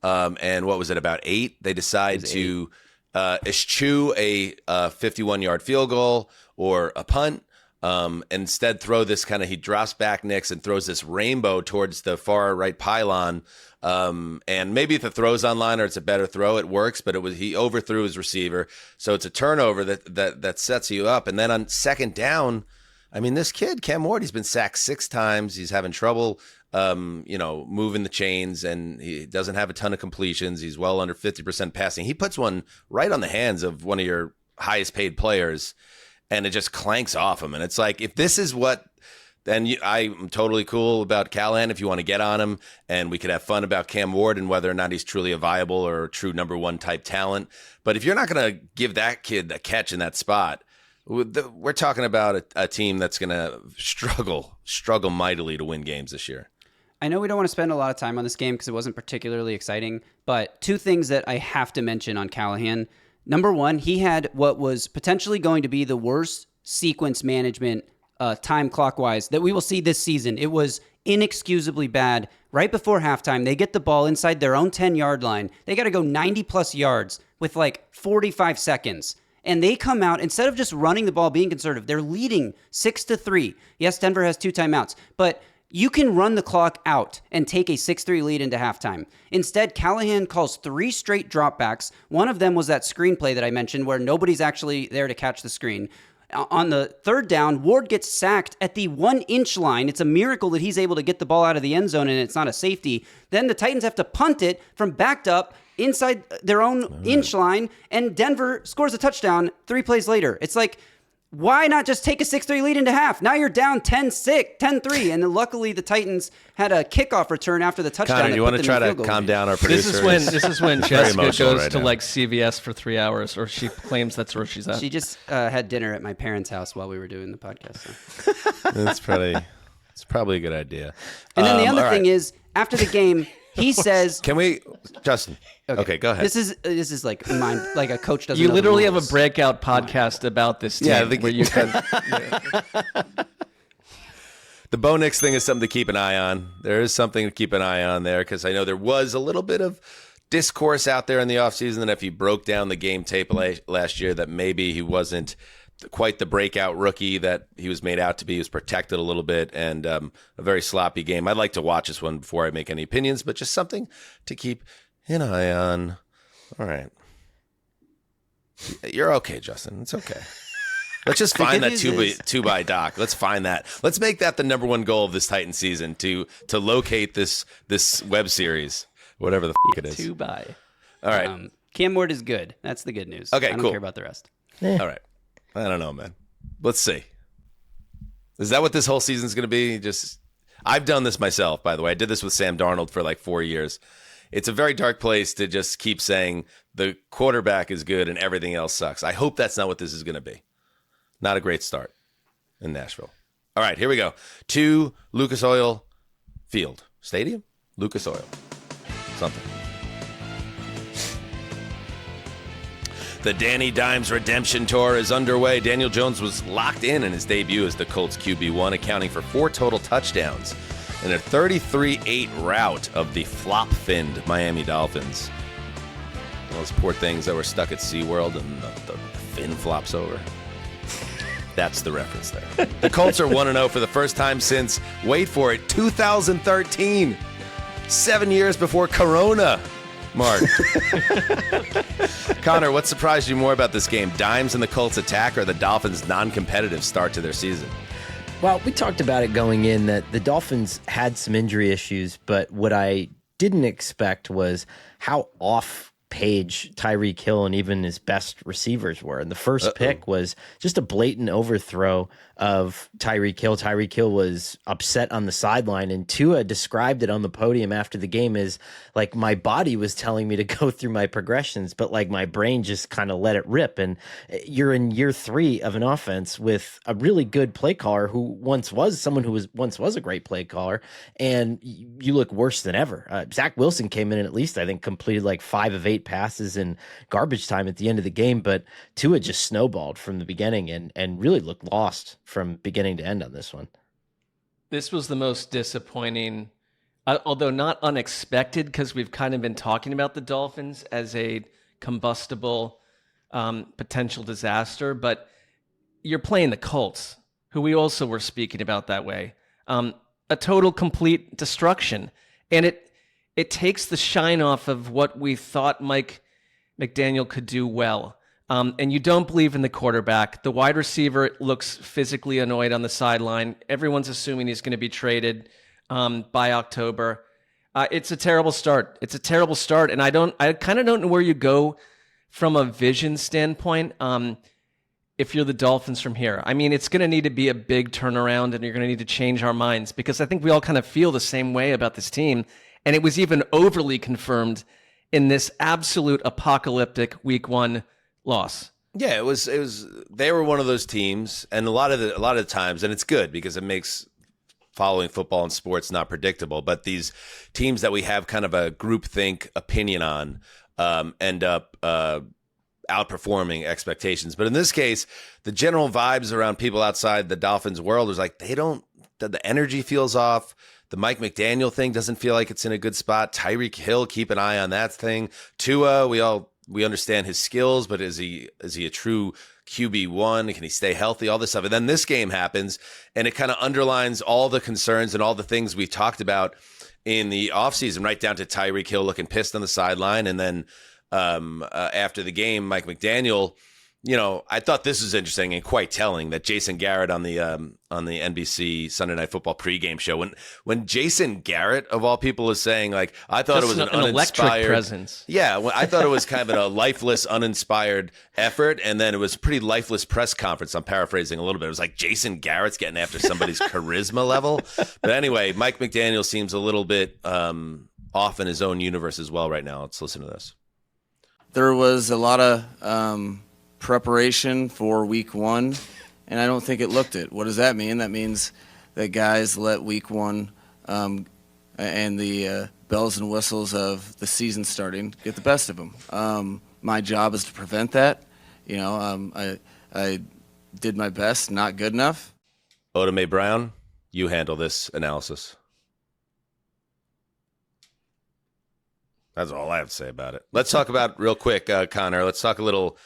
Speaker 3: And what was it, about 8? They decide to eschew a 51-yard field goal or a punt. Instead throw this he drops back Nix and throws this rainbow towards the far right pylon. And maybe if the throw's online or it's a better throw, it works, but he overthrew his receiver. So it's a turnover that sets you up. And then on 2nd down, I mean, this kid, Cam Ward, he's been sacked 6 times. He's having trouble, moving the chains, and he doesn't have a ton of completions. He's well under 50% passing. He puts one right on the hands of one of your highest paid players, and it just clanks off him. And it's like, if this is what, then I'm totally cool about Callahan if you want to get on him, and we could have fun about Cam Ward and whether or not he's truly a viable or a true number 1 type talent. But if you're not going to give that kid a catch in that spot, we're talking about a team that's going to struggle mightily to win games this year.
Speaker 18: I know we don't want to spend a lot of time on this game because it wasn't particularly exciting, but 2 things that I have to mention on Callahan. Number 1, he had what was potentially going to be the worst sequence management time clock-wise that we will see this season. It was inexcusably bad. Right before halftime, they get the ball inside their own 10-yard line. They got to go 90-plus yards with 45 seconds. And they come out, instead of just running the ball, being conservative, they're leading 6-3. Yes, Denver has 2 timeouts, but you can run the clock out and take a 6-3 lead into halftime. Instead, Callahan calls 3 straight dropbacks. One of them was that screenplay that I mentioned where nobody's actually there to catch the screen. On the 3rd down, Ward gets sacked at the 1-inch line. It's a miracle that he's able to get the ball out of the end zone and it's not a safety. Then the Titans have to punt it from backed up inside their own inch line, and Denver scores a touchdown 3 plays later. It's like, why not just take a 6-3 lead into half? Now you're down 10-6, 10-3, and then luckily the Titans had a kickoff return after the touchdown.
Speaker 3: Connor, you want to try to calm down our producer?
Speaker 4: This is when Jessica goes to CVS for 3 hours, or she claims that's where she's at.
Speaker 18: She just had dinner at my parents' house while we were doing the podcast. So.
Speaker 3: It's probably a good idea.
Speaker 18: And then the other thing is, after the game, he says,
Speaker 3: "Can we, Justin?" Okay, go ahead.
Speaker 18: This is like a coach doesn't.
Speaker 4: You
Speaker 18: know
Speaker 4: literally
Speaker 18: the
Speaker 4: have a
Speaker 18: rules.
Speaker 4: breakout podcast about this team.
Speaker 3: Yeah,
Speaker 4: where you can.
Speaker 3: The Bo Nix thing is something to keep an eye on. There is something to keep an eye on there because I know there was a little bit of discourse out there in the offseason that if he broke down the game tape last year, that maybe he wasn't quite the breakout rookie that he was made out to be. He was protected a little bit, and a very sloppy game. I'd like to watch this one before I make any opinions, but just something to keep an eye on. All right. You're okay, Justin. It's okay. Let's just find that 2 by Doc. Let's find that. Let's make that the number 1 goal of this Titan season, to locate this web series, whatever the it is.
Speaker 18: 2 by.
Speaker 3: All right.
Speaker 18: Cam Ward is good. That's the good news.
Speaker 3: Okay,
Speaker 18: I don't
Speaker 3: cool.
Speaker 18: care about the rest.
Speaker 3: All right. I don't know, man. Let's see. Is that what this whole season's going to be? I've done this myself, by the way. I did this with Sam Darnold for 4 years. It's a very dark place to just keep saying the quarterback is good and everything else sucks. I hope that's not what this is going to be. Not a great start in Nashville. All right, here we go. To Lucas Oil Field. Stadium? Lucas Oil. Something. The Danny Dimes Redemption Tour is underway. Daniel Jones was locked in his debut as the Colts QB1, accounting for 4 total touchdowns in a 33-8 rout of the flop-finned Miami Dolphins. Those poor things that were stuck at SeaWorld and the fin flops over. That's the reference there. The Colts are 1-0 for the first time since, wait for it, 2013. 7 years before Corona. Mark. Connor, what surprised you more about this game? Dimes and the Colts attack or the Dolphins' non-competitive start to their season?
Speaker 5: Well, we talked about it going in that the Dolphins had some injury issues, but what I didn't expect was how off page Tyreek Hill and even his best receivers were. And the first pick was just a blatant overthrow of Tyreek Hill. Tyreek Hill was upset on the sideline, and Tua described it on the podium after the game as like, my body was telling me to go through my progressions, but like my brain just kind of let it rip. And you're in year 3 of an offense with a really good play caller who once was a great play caller, and you look worse than ever. Zach Wilson came in and at least I think completed like 5 of 8 passes in garbage time at the end of the game, but Tua just snowballed from the beginning and really looked lost from beginning to end on this one.
Speaker 4: This was the most disappointing, although not unexpected, because we've kind of been talking about the Dolphins as a combustible potential disaster, but you're playing the Colts, who we also were speaking about that way. A total, complete destruction. And it takes the shine off of what we thought Mike McDaniel could do well. And you don't believe in the quarterback. The wide receiver looks physically annoyed on the sideline. Everyone's assuming he's going to be traded by October. It's a terrible start. And I kind of don't know where you go from a vision standpoint. If you're the Dolphins from here, I mean, it's going to need to be a big turnaround, and you're going to need to change our minds, because I think we all kind of feel the same way about this team. And it was even overly confirmed in this absolute apocalyptic week 1 loss.
Speaker 3: Yeah, it was they were one of those teams, and a lot of the times, and it's good because it makes following football and sports not predictable, but these teams that we have kind of a groupthink opinion on end up outperforming expectations. But in this case, the general vibes around people outside the Dolphins world is like, the energy feels off. The Mike McDaniel thing doesn't feel like it's in a good spot. Tyreek Hill, keep an eye on that thing. Tua, we understand his skills, but is he a true QB1? Can he stay healthy? All this stuff. And then this game happens, and it kind of underlines all the concerns and all the things we talked about in the offseason, right down to Tyreek Hill looking pissed on the sideline. And then after the game, Mike McDaniel, I thought this was interesting and quite telling that Jason Garrett on the NBC Sunday Night Football pregame show, when Jason Garrett of all people is saying, like, I thought it was an
Speaker 4: electric presence.
Speaker 3: Yeah, I thought it was kind of a lifeless, uninspired effort, and then it was a pretty lifeless press conference. I'm paraphrasing a little bit. It was like Jason Garrett's getting after somebody's charisma level. But anyway, Mike McDaniel seems a little bit off in his own universe as well right now. Let's listen to this.
Speaker 19: There was a lot of preparation for week 1, and I don't think it looked it. What does that mean? That means that guys let week 1 and the bells and whistles of the season starting get the best of them. My job is to prevent that. I did my best, not good enough.
Speaker 3: Odome Brown, you handle this analysis. That's all I have to say about it. Let's talk about, real quick, Connor, let's talk a little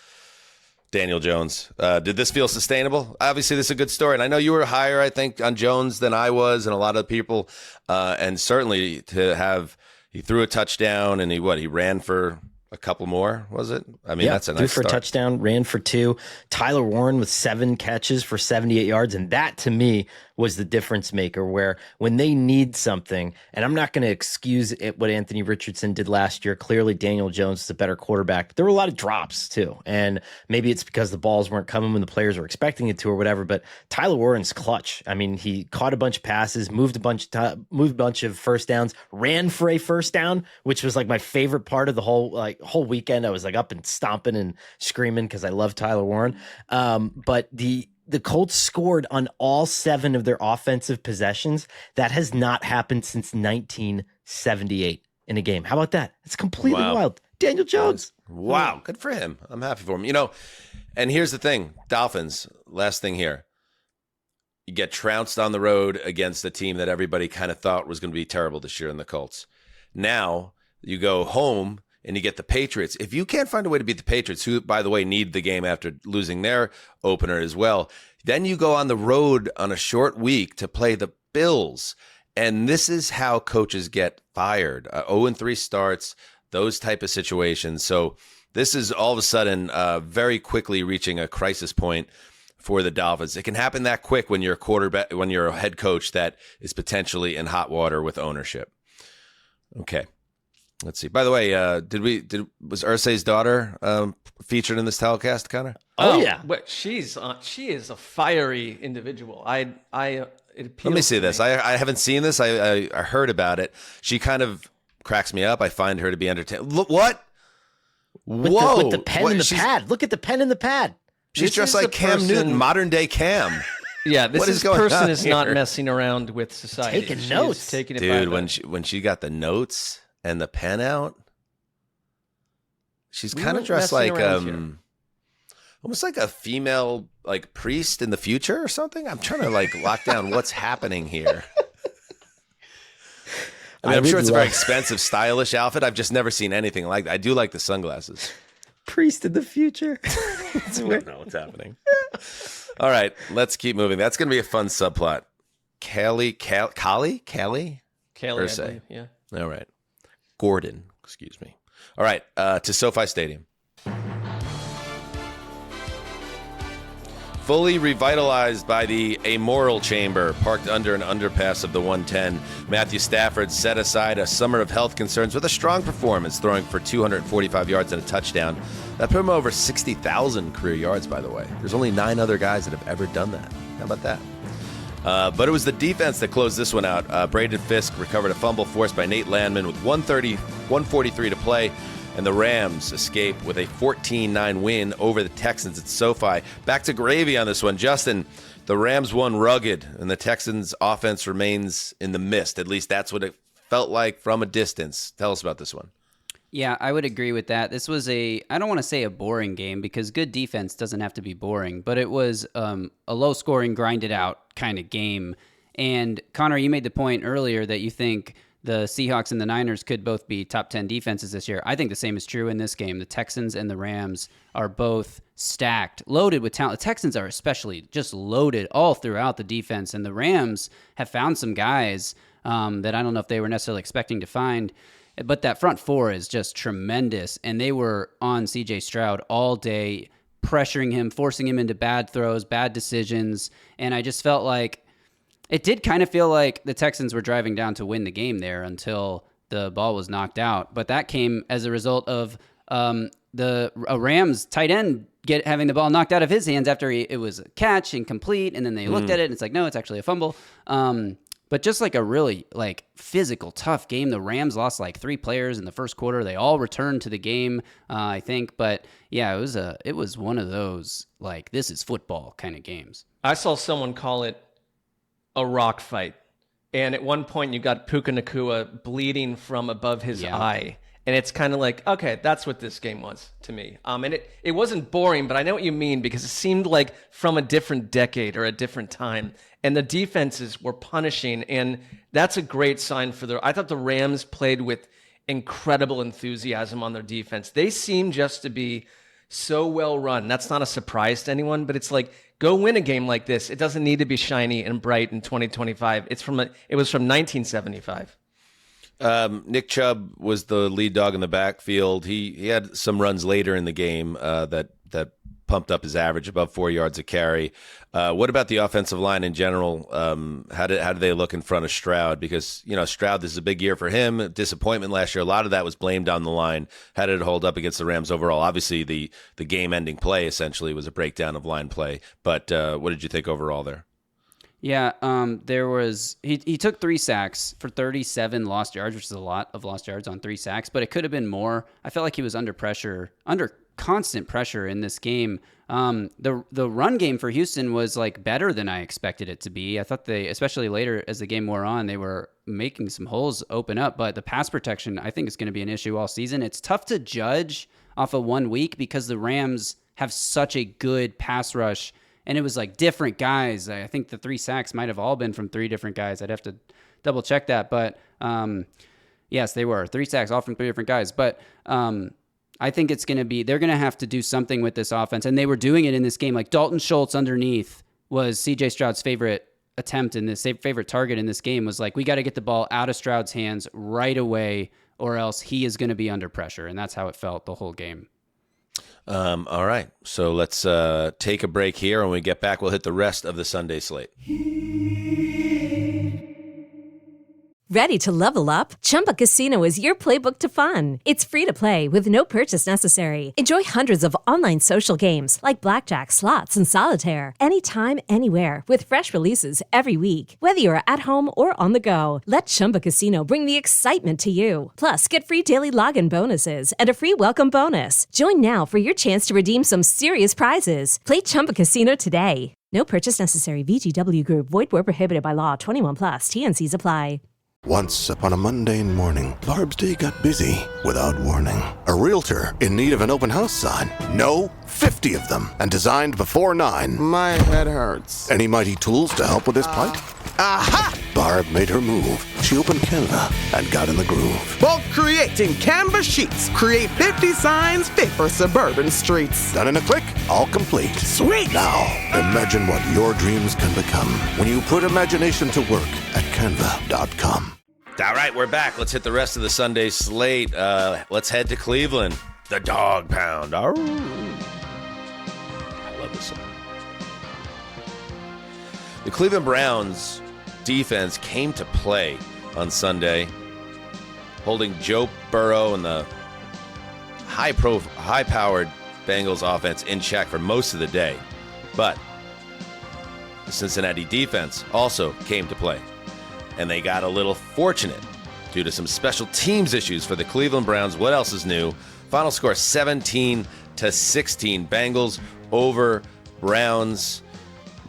Speaker 3: Daniel Jones. Did this feel sustainable? Obviously, this is a good story. And I know you were higher, I think, on Jones than I was and a lot of people. And certainly he threw a touchdown and he ran for a couple more, was it? I mean, that's a nice
Speaker 5: threw for
Speaker 3: start.
Speaker 5: A touchdown, ran for 2. Tyler Warren with 7 catches for 78 yards. And that, to me, was the difference maker, where when they need something, and I'm not going to excuse what Anthony Richardson did last year. Clearly, Daniel Jones is a better quarterback, but there were a lot of drops too. And maybe it's because the balls weren't coming when the players were expecting it to or whatever, but Tyler Warren's clutch. I mean, he caught a bunch of passes, moved a bunch of first downs, ran for a first down, which was like my favorite part of the whole weekend. I was like up and stomping and screaming because I love Tyler Warren. But the Colts scored on all 7 of their offensive possessions. That has not happened since 1978 in a game. How about that? It's completely wild. Daniel Jones.
Speaker 3: Wow. Good for him. I'm happy for him. And here's the thing. Dolphins, last thing here. You get trounced on the road against a team that everybody kind of thought was going to be terrible this year in the Colts. Now you go home and you get the Patriots. If you can't find a way to beat the Patriots, who, by the way, need the game after losing their opener as well, then you go on the road on a short week to play the Bills. And this is how coaches get fired. 0-3 starts, those type of situations. So this is all of a sudden very quickly reaching a crisis point for the Dolphins. It can happen that quick when you're a quarterback, when you're a head coach that is potentially in hot water with ownership. Okay. Let's see. By the way, was Irsay's daughter featured in this telecast, Connor?
Speaker 5: Oh yeah,
Speaker 4: but she is a fiery individual. It appeals.
Speaker 3: Let me see
Speaker 4: to
Speaker 3: this. I haven't seen this. I heard about it. She kind of cracks me up. I find her to be entertaining. Look what? Whoa!
Speaker 5: With the pen and the pad. Look at the pen and the pad.
Speaker 3: She's dressed like Cam Newton, modern day Cam.
Speaker 4: Yeah, this person is not
Speaker 3: here?
Speaker 4: messing around with society.
Speaker 5: Taking notes.
Speaker 4: Taking it
Speaker 3: Dude,
Speaker 4: by
Speaker 3: when she got the notes and the pen out, she's kind of dressed like almost like a female like priest in the future or something. I'm trying to like lock down what's happening here. I mean, I'm sure it's a very expensive, stylish outfit. I've just never seen anything like that. I do like the sunglasses.
Speaker 5: Priest in the future.
Speaker 3: I don't know what's happening. All right, let's keep moving. That's going to be a fun subplot. Callie?
Speaker 4: Callie,
Speaker 3: Ursay.
Speaker 4: I believe, yeah.
Speaker 3: All right. Gordon, excuse me. All right, to SoFi Stadium. Fully revitalized by the amoral chamber, parked under an underpass of the 110, Matthew Stafford set aside a summer of health concerns with a strong performance, throwing for 245 yards and a touchdown. That put him over 60,000 career yards, by the way. There's only 9 other guys that have ever done that. How about that? But it was the defense that closed this one out. Braden Fisk recovered a fumble forced by Nate Landman with 143 to play. And the Rams escape with a 14-9 win over the Texans at SoFi. Back to gravy on this one. Justin, the Rams won rugged, and the Texans' offense remains in the mist. At least that's what it felt like from a distance. Tell us about this one.
Speaker 18: Yeah, I would agree with that. This was I don't want to say a boring game because good defense doesn't have to be boring, but it was a low-scoring, grinded-out kind of game. And Connor, you made the point earlier that you think the Seahawks and the Niners could both be top 10 defenses this year. I think the same is true in this game. The Texans and the Rams are both stacked, loaded with talent. The Texans are especially just loaded all throughout the defense, and the Rams have found some guys that I don't know if they were necessarily expecting to find, but that front four is just tremendous, and they were on C.J. Stroud all day, pressuring him, forcing him into bad throws, bad decisions, and I just felt like it did kind of feel like the Texans were driving down to win the game there until the ball was knocked out. But that came as a result of the Rams tight end having the ball knocked out of his hands after it was a catch incomplete, and then they looked at it and it's like, no, it's actually a fumble. But just like a really like physical, tough game. The Rams lost like 3 players in the first quarter. They all returned to the game, I think. But yeah, it was one of those like this is football kind of games.
Speaker 4: I saw someone call it a rock fight. And at one point you got Puka Nacua bleeding from above his eye. And it's kind of like, okay, that's what this game was to me. And it wasn't boring, but I know what you mean because it seemed like from a different decade or a different time. And the defenses were punishing, and that's a great sign I thought the Rams played with incredible enthusiasm on their defense. They seem just to be so well run. That's not a surprise to anyone, but it's like, go win a game like this. It doesn't need to be shiny and bright in 2025. It was from 1975.
Speaker 3: Nick Chubb was the lead dog in the backfield. He had some runs later in the game that pumped up his average above 4 yards a carry. What about the offensive line in general? How did they look in front of Stroud? Because Stroud, this is a big year for him. Disappointment last year. A lot of that was blamed on the line. How did it hold up against the Rams overall? Obviously, the game-ending play essentially was a breakdown of line play. But what did you think overall there?
Speaker 18: Yeah, there was he took 3 sacks for 37 lost yards, which is a lot of lost yards on 3 sacks, but it could have been more. I felt like he was under constant pressure in this game. The run game for Houston was like better than I expected it to be. I thought they, especially later as the game wore on, they were making some holes open up, but the pass protection I think is going to be an issue all season. It's tough to judge off of 1 week because the Rams have such a good pass rush. And it was like different guys. I think the 3 sacks might have all been from 3 different guys. I'd have to double check that. But yes, they were 3 sacks, all from 3 different guys. But I think they're going to have to do something with this offense. And they were doing it in this game. Like Dalton Schultz underneath was C.J. Stroud's favorite attempt in this, favorite target in this game was like, we got to get the ball out of Stroud's hands right away or else he is going to be under pressure. And that's how it felt the whole game.
Speaker 3: All right, so let's take a break here. When we get back, we'll hit the rest of the Sunday slate.
Speaker 1: Ready to level up? Chumba Casino is your playbook to fun. It's free to play with no purchase necessary. Enjoy hundreds of online social games like blackjack, slots, and solitaire anytime, anywhere with fresh releases every week. Whether you're at home or on the go, let Chumba Casino bring the excitement to you. Plus, get free daily login bonuses and a free welcome bonus. Join now for your chance to redeem some serious prizes. Play Chumba Casino today. No purchase necessary. VGW Group. Void where prohibited by law. 21 plus. TNCs apply.
Speaker 20: Once upon a mundane morning, Barb's day got busy without warning. A realtor in need of an open house sign. No, 50 of them, and designed before 9.
Speaker 21: My head hurts.
Speaker 20: Any mighty tools to help with this plight? Aha! Barb made her move. She opened Canva and got in the groove.
Speaker 21: Bulk creating Canva sheets. Create 50 signs fit for suburban streets.
Speaker 20: Done in a click, all complete.
Speaker 21: Sweet!
Speaker 20: Now, imagine what your dreams can become when you put imagination to work at canva.com.
Speaker 3: All right, we're back. Let's hit the rest of the Sunday slate. Let's head to Cleveland. The Dog Pound. Arr. I love this song. The Cleveland Browns defense came to play on Sunday, holding Joe Burrow and the high-powered Bengals offense in check for most of the day. But the Cincinnati defense also came to play, and they got a little fortunate due to some special teams issues for the Cleveland Browns. What else is new? Final score 17-16. Bengals over Browns.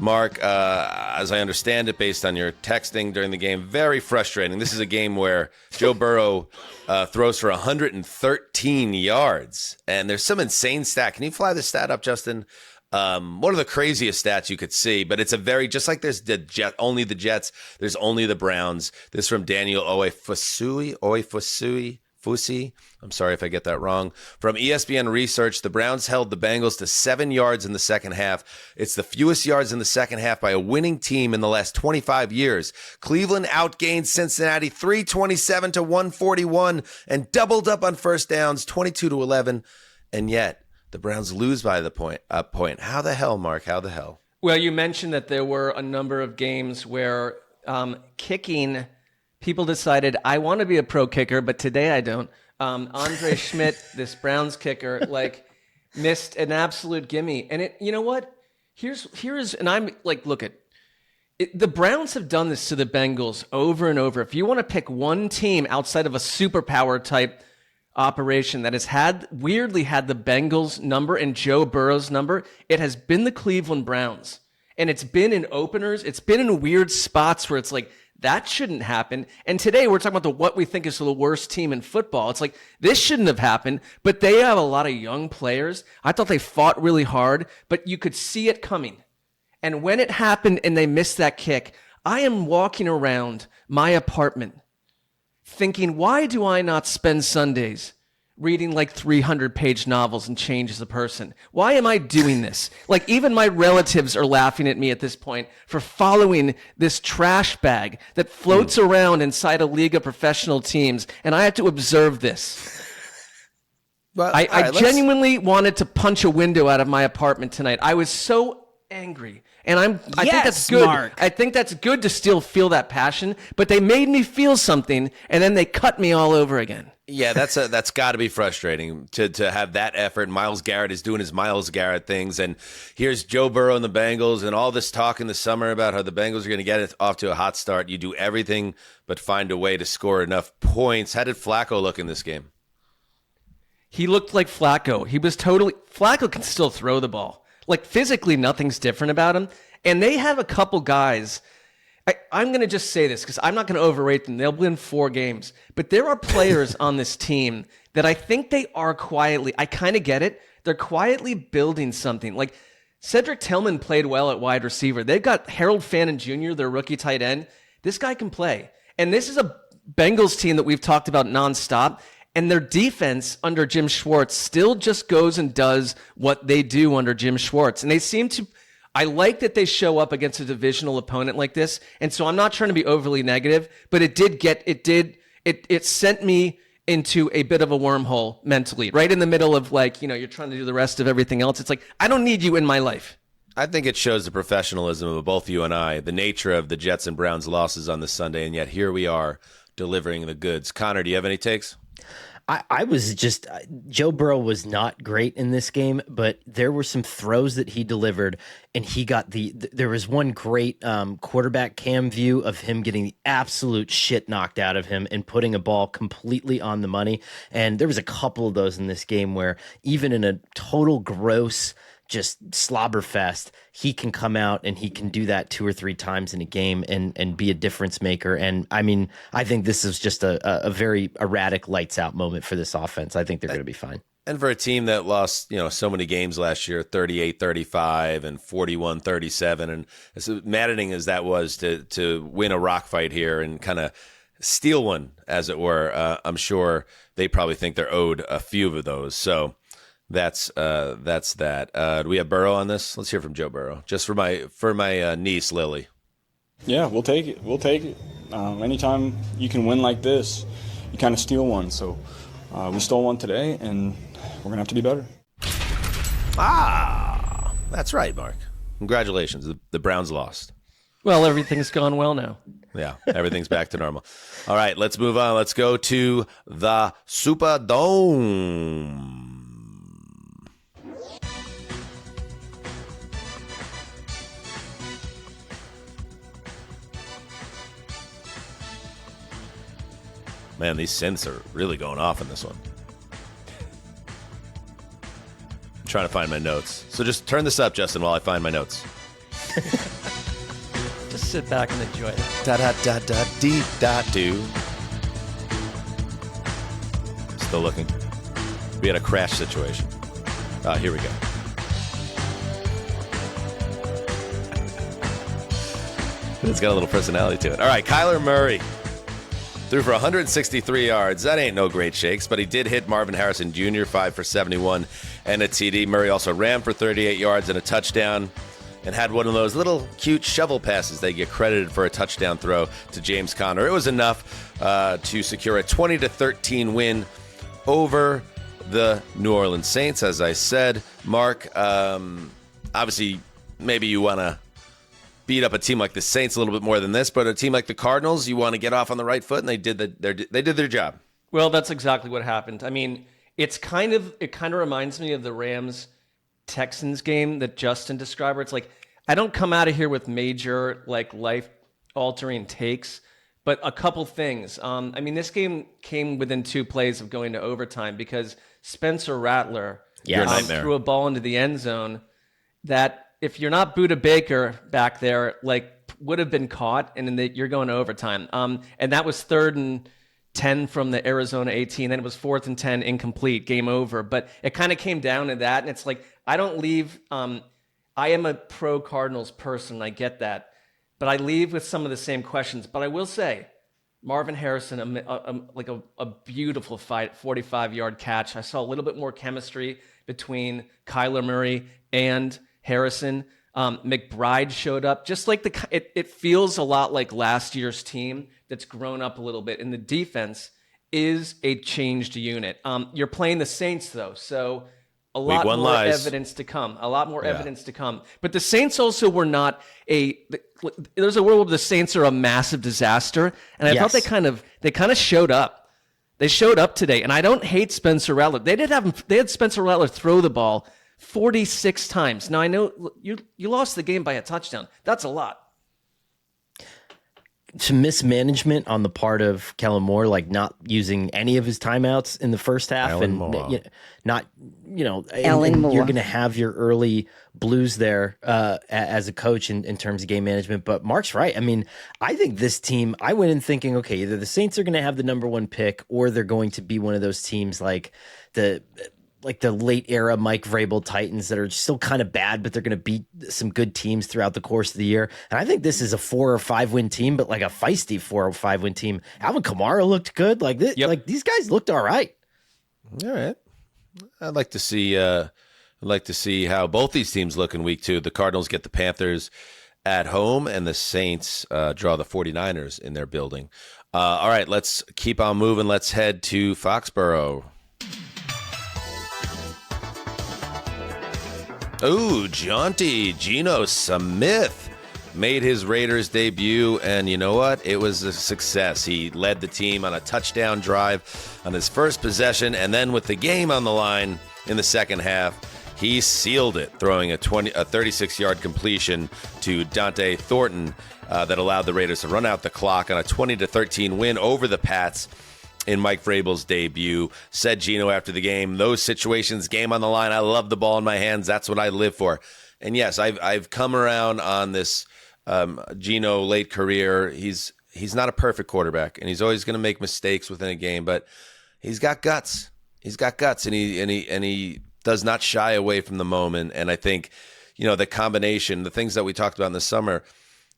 Speaker 3: Mark, as I understand it, based on your texting during the game, very frustrating. This is a game where Joe Burrow throws for 113 yards, and there's some insane stat. Can you fly the stat up, Justin? One of the craziest stats you could see, but it's a very, just like there's only the Jets, there's only the Browns. This from Daniel Oyefusi. I'm sorry if I get that wrong. From ESPN Research, the Browns held the Bengals to 7 yards in the second half. It's the fewest yards in the second half by a winning team in the last 25 years. Cleveland outgained Cincinnati 327-141 and doubled up on first downs 22-11. And yet the Browns lose by a point. How the hell, Mark? How the hell?
Speaker 4: Well, you mentioned that there were a number of games where kicking, people decided, I want to be a pro kicker, but today I don't. Andre Schmidt, this Browns kicker, missed an absolute gimme. And you know what? Here's, and I'm like, look at it, the Browns have done this to the Bengals over and over. If you want to pick one team outside of a superpower type operation that has weirdly had the Bengals number and Joe Burrow's number, it has been the Cleveland Browns. And it's been in openers. It's been in weird spots where it's like, that shouldn't happen. And today we're talking about what we think is the worst team in football. It's like, this shouldn't have happened, but they have a lot of young players. I thought they fought really hard, but you could see it coming. And when it happened and they missed that kick, I am walking around my apartment thinking, why do I not spend Sundays reading 300-page novels and change as a person? Why am I doing this? Even my relatives are laughing at me at this point for following this trash bag that floats around inside a league of professional teams, and I had to observe this. Well, I genuinely wanted to punch a window out of my apartment tonight. I was so angry. And I think that's good.
Speaker 18: Mark.
Speaker 4: I think that's good to still feel that passion, but they made me feel something, and then they cut me all over again.
Speaker 3: Yeah, that's got to be frustrating to have that effort. Myles Garrett is doing his Myles Garrett things, and here's Joe Burrow and the Bengals, and all this talk in the summer about how the Bengals are going to get it off to a hot start. You do everything but find a way to score enough points. How did Flacco look in this game?
Speaker 4: He looked like Flacco. Flacco can still throw the ball. Physically, nothing's different about him. And they have a couple guys. I'm going to just say this because I'm not going to overrate them. They'll win 4 games. But there are players on this team that I think they are quietly, I kind of get it, they're quietly building something. Cedric Tillman played well at wide receiver. They've got Harold Fannin Jr., their rookie tight end. This guy can play. And this is a Bengals team that we've talked about nonstop. And their defense under Jim Schwartz still just goes and does what they do under Jim Schwartz. And they seem to, I like that they show up against a divisional opponent like this. And so I'm not trying to be overly negative, but it sent me into a bit of a wormhole mentally, right in the middle of you're trying to do the rest of everything else. It's I don't need you in my life.
Speaker 3: I think it shows the professionalism of both you and I, the nature of the Jets and Browns losses on this Sunday. And yet here we are delivering the goods. Connor, do you have any takes?
Speaker 5: I was just Joe Burrow was not great in this game, but there were some throws that he delivered, and he got there was one great quarterback cam view of him getting the absolute shit knocked out of him and putting a ball completely on the money. And there was a couple of those in this game where even in a total gross just slobber fest, he can come out and he can do that 2 or 3 times in a game and be a difference maker. And I mean, I think this is just a very erratic lights out moment for this offense. I think they're going to be fine.
Speaker 3: And for a team that lost, so many games last year, 38-35 and 41-37, and as maddening as that was to win a rock fight here and kind of steal one, as it were, I'm sure they probably think they're owed a few of those. So that's that. Do we have Burrow on this? Let's hear from Joe Burrow, just for my niece Lily.
Speaker 2: Yeah, we'll take it. Anytime you can win like this, you kind of steal one. So we stole one today, and we're gonna have to be better.
Speaker 3: That's right, Mark. Congratulations. The Browns lost.
Speaker 4: Well, everything's gone well now.
Speaker 3: Yeah, everything's back to normal. All right, let's move on. Let's go to the Superdome. Man, these synths are really going off in this one. I'm trying to find my notes. So just turn this up, Justin, while I find my notes.
Speaker 4: Just sit back and enjoy it.
Speaker 3: Da-da-da-da-dee-da-do. Still looking. We had a crash situation. Here we go. It's got a little personality to it. All right, Kyler Murray threw for 163 yards. That ain't no great shakes, but he did hit Marvin Harrison Jr., 5 for 71 and a TD. Murray also ran for 38 yards and a touchdown and had one of those little cute shovel passes they get credited for a touchdown throw to James Conner. It was enough to secure a 20-13 win over the New Orleans Saints, as I said. Mark, obviously, maybe you want to beat up a team like the Saints a little bit more than this, but a team like the Cardinals, you want to get off on the right foot, and they did their job.
Speaker 4: Well, that's exactly what happened. I mean, it kind of reminds me of the Rams-Texans game that Justin described, where it's like, I don't come out of here with major life-altering takes, but a couple things. I mean, this game came within 2 plays of going to overtime because Spencer Rattler threw a ball into the end zone that, if you're not Budda Baker back there, would have been caught, and then you're going to overtime. And that was 3rd and 10 from the Arizona 18. Then it was 4th and 10, incomplete, game over. But it kind of came down to that, and it's like, I don't leave. I am a pro Cardinals person, I get that, but I leave with some of the same questions. But I will say, Marvin Harrison, a beautiful fight, 45-yard catch. I saw a little bit more chemistry between Kyler Murray and Harrison. McBride showed up. Just like it feels a lot like last year's team that's grown up a little bit. And the defense is a changed unit. You're playing the Saints, though, so a lot more evidence to come. Evidence to come. But the Saints also were not there's a world where the Saints are a massive disaster, and I thought they kind of showed up. They showed up today, and I don't hate Spencer Rattler. They had Spencer Rattler throw the ball 46 times. Now, I know you lost the game by a touchdown. That's a lot.
Speaker 5: Some mismanagement on the part of Kellen Moore, not using any of his timeouts in the first half,
Speaker 3: Ellen
Speaker 5: and
Speaker 3: Moore.
Speaker 5: Ellen Moore. You're going to have your early blues there as a coach in terms of game management. But Mark's right. I mean, I think this team, I went in thinking, okay, either the Saints are going to have the number 1 pick, or they're going to be one of those teams like the late era Mike Vrabel Titans that are still kind of bad, but they're going to beat some good teams throughout the course of the year. And I think this is a 4 or 5 win team, but a feisty 4 or 5 win team. Alvin Kamara looked good. These guys looked all right.
Speaker 3: All right. I'd like to see how both these teams look in week 2. The Cardinals get the Panthers at home, and the Saints draw the 49ers in their building. All right, let's keep on moving. Let's head to Foxborough. Oh, Jaunty Geno Smith made his Raiders debut, and you know what? It was a success. He led the team on a touchdown drive on his first possession, and then with the game on the line in the second half, he sealed it, throwing a 36-yard completion to Dante Thornton that allowed the Raiders to run out the clock on a 20-13 win over the Pats in Mike Vrabel's debut. Said Geno after the game, those situations, game on the line, I love the ball in my hands. That's what I live for. And yes, I've come around on this Geno late career. He's not a perfect quarterback, and he's always going to make mistakes within a game, but he's got guts. He's got guts, and he does not shy away from the moment. And I think, the combination, the things that we talked about in the summer,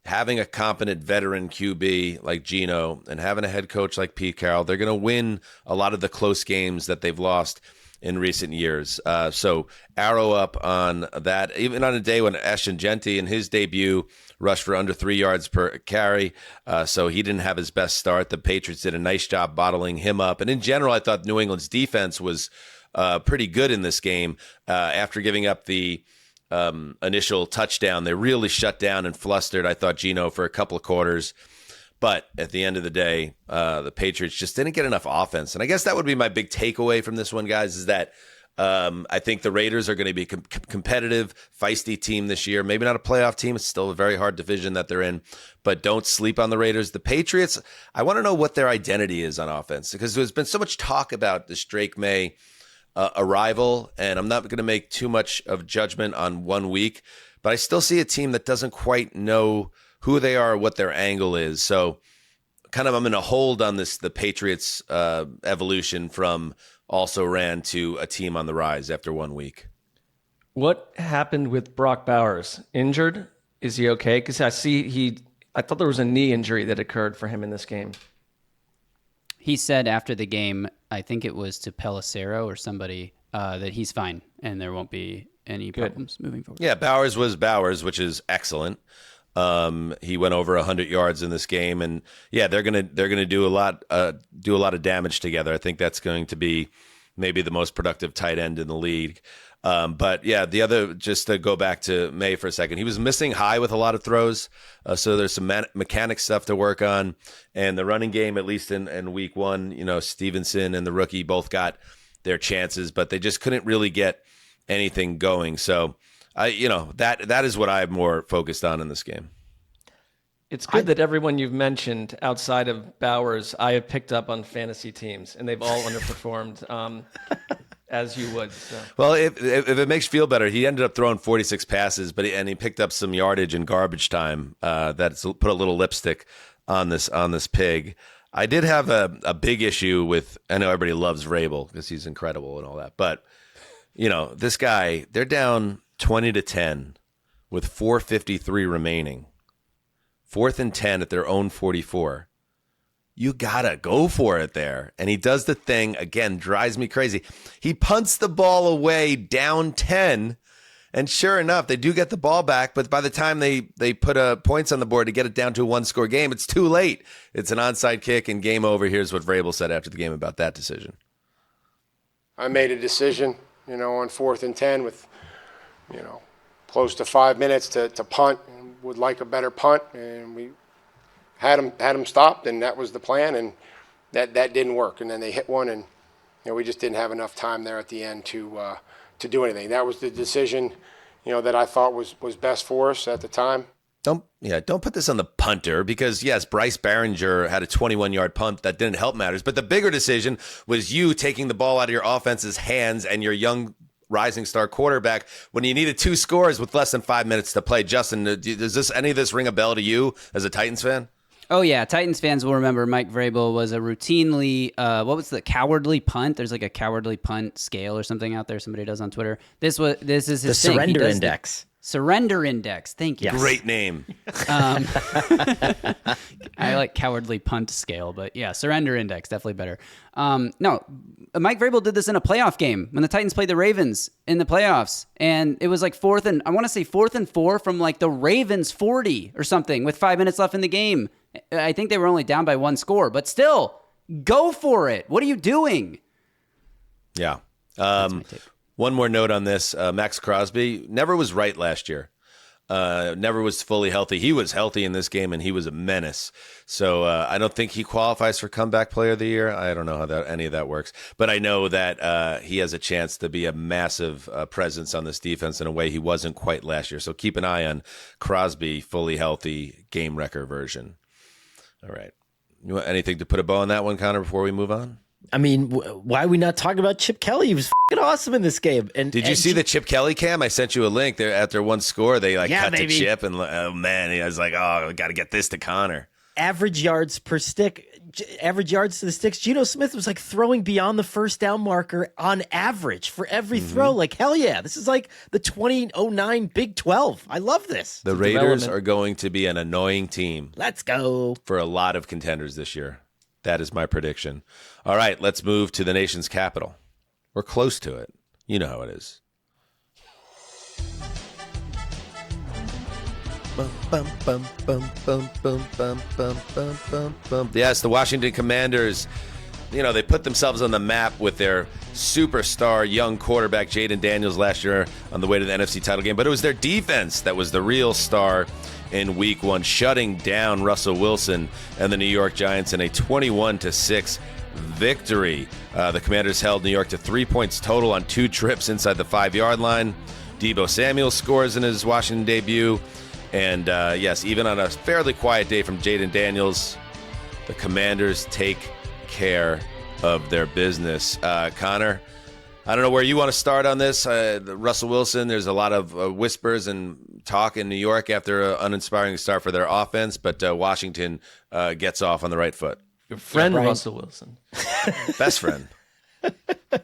Speaker 3: having a competent veteran QB like Geno and having a head coach like Pete Carroll, they're going to win a lot of the close games that they've lost in recent years. So arrow up on that, even on a day when Ashton Genty in his debut rushed for under 3 yards per carry. So he didn't have his best start. The Patriots did a nice job bottling him up. And in general, I thought New England's defense was pretty good in this game. After giving up the initial touchdown, they really shut down and flustered, I thought, Geno for a couple of quarters. But at the end of the day, the Patriots just didn't get enough offense. And I guess that would be my big takeaway from this one, guys, is that I think the Raiders are going to be a competitive, feisty team this year. Maybe not a playoff team. It's still a very hard division that they're in. But don't sleep on the Raiders. The Patriots, I want to know what their identity is on offense, because there's been so much talk about this Drake May arrival, and I'm not going to make too much of judgment on 1 week, but I still see a team that doesn't quite know who they are, what their angle is. So kind of I'm going to hold on the Patriots evolution from also ran to a team on the rise after 1 week.
Speaker 4: What happened with Brock Bowers? Injured? Is he okay? Because I thought there was a knee injury that occurred for him in this game.
Speaker 18: He said after the game, I think it was to Pelissero or somebody, that he's fine and there won't be any problems moving forward.
Speaker 3: Yeah, Bowers was Bowers, which is excellent. He went over 100 yards in this game, and yeah, they're gonna do a lot of damage together. I think that's going to be maybe the most productive tight end in the league. But yeah, the other, just to go back to May for a second, he was missing high with a lot of throws. So there's some mechanic stuff to work on, and the running game, at least in week one, Stevenson and the rookie both got their chances, but they just couldn't really get anything going. So that is what I'm more focused on in this game.
Speaker 4: It's good that everyone you've mentioned outside of Bowers, I have picked up on fantasy teams, and they've all underperformed, as you would. So.
Speaker 3: Well, if it makes you feel better, he ended up throwing 46 passes, but he picked up some yardage in garbage time. That's put a little lipstick on this pig. I did have a big issue with. I know everybody loves Vrabel because he's incredible and all that, but this guy, they're down 20-10 with 4:53 remaining. 4th and 10 at their own 44. You gotta go for it there. And he does the thing, again, drives me crazy. He punts the ball away down 10, and sure enough, they do get the ball back, but by the time they put points on the board to get it down to a one-score game, it's too late. It's an onside kick and game over. Here's what Vrabel said after the game about that decision.
Speaker 6: I made a decision, on 4th and 10 with, close to 5 minutes to punt. Would like a better punt, and we had him stopped, and that was the plan, and that didn't work. And then they hit one, and we just didn't have enough time there at the end to do anything. That was the decision, that I thought was best for us at the time.
Speaker 3: Don't put this on the punter, because yes, Bryce Behringer had a 21-yard punt that didn't help matters, but the bigger decision was you taking the ball out of your offense's hands and your young rising star quarterback when you needed 2 scores with less than 5 minutes to play. Justin, does any of this ring a bell to you as a Titans fan?
Speaker 18: Oh, yeah. Titans fans will remember Mike Vrabel was a routinely, what was the cowardly punt? There's like a cowardly punt scale or something out there somebody does on Twitter. This is his
Speaker 5: the
Speaker 18: thing.
Speaker 5: Surrender Index.
Speaker 18: Surrender Index. Thank you.
Speaker 5: Yes.
Speaker 3: Great name.
Speaker 18: I like cowardly punt scale, but yeah, Surrender Index, definitely better. No, Mike Vrabel did this in a playoff game when the Titans played the Ravens in the playoffs, and it was like 4th and 4 from like the Ravens 40 or something with 5 minutes left in the game. I think they were only down by 1 score, but still, go for it. What are you doing?
Speaker 3: Yeah. One more note on this. Max Crosby never was right last year. Never was fully healthy. He was healthy in this game, and he was a menace. So I don't think he qualifies for comeback player of the year. I don't know how any of that works. But I know that he has a chance to be a massive presence on this defense in a way he wasn't quite last year. So keep an eye on Crosby, fully healthy, game wrecker version. All right. You want anything to put a bow on that one, Connor, before we move on?
Speaker 5: I mean, why are we not talking about Chip Kelly? He was fucking awesome in this game. And
Speaker 3: did you see the Chip Kelly cam? I sent you a link there after one score. They cut to Chip, and oh man, I was like, oh, we got to get this to Connor.
Speaker 5: Average yards per stick, average yards to the sticks. Geno Smith was like throwing beyond the first down marker on average for every throw. Like, hell yeah. This is like the 2009 Big 12. I love this.
Speaker 3: The Raiders are going to be an annoying team.
Speaker 5: Let's go.
Speaker 3: For a lot of contenders this year. That is my prediction. All right, let's move to the nation's capital. We're close to it. You know how it is. Yes, the Washington Commanders, they put themselves on the map with their superstar young quarterback Jaden Daniels last year on the way to the NFC title game. But it was their defense that was the real star in week one, shutting down Russell Wilson and the New York Giants in a 21-6 victory. The Commanders held New York to 3 points total on 2 trips inside the 5-yard line. Deebo Samuel scores in his Washington debut. And yes, even on a fairly quiet day from Jaden Daniels, the Commanders take care of their business. Connor, I don't know where you want to start on this. Russell Wilson, there's a lot of whispers and talk in New York after an uninspiring start for their offense, but Washington gets off on the right foot.
Speaker 4: Your friend, Russell Wilson.
Speaker 3: Best friend.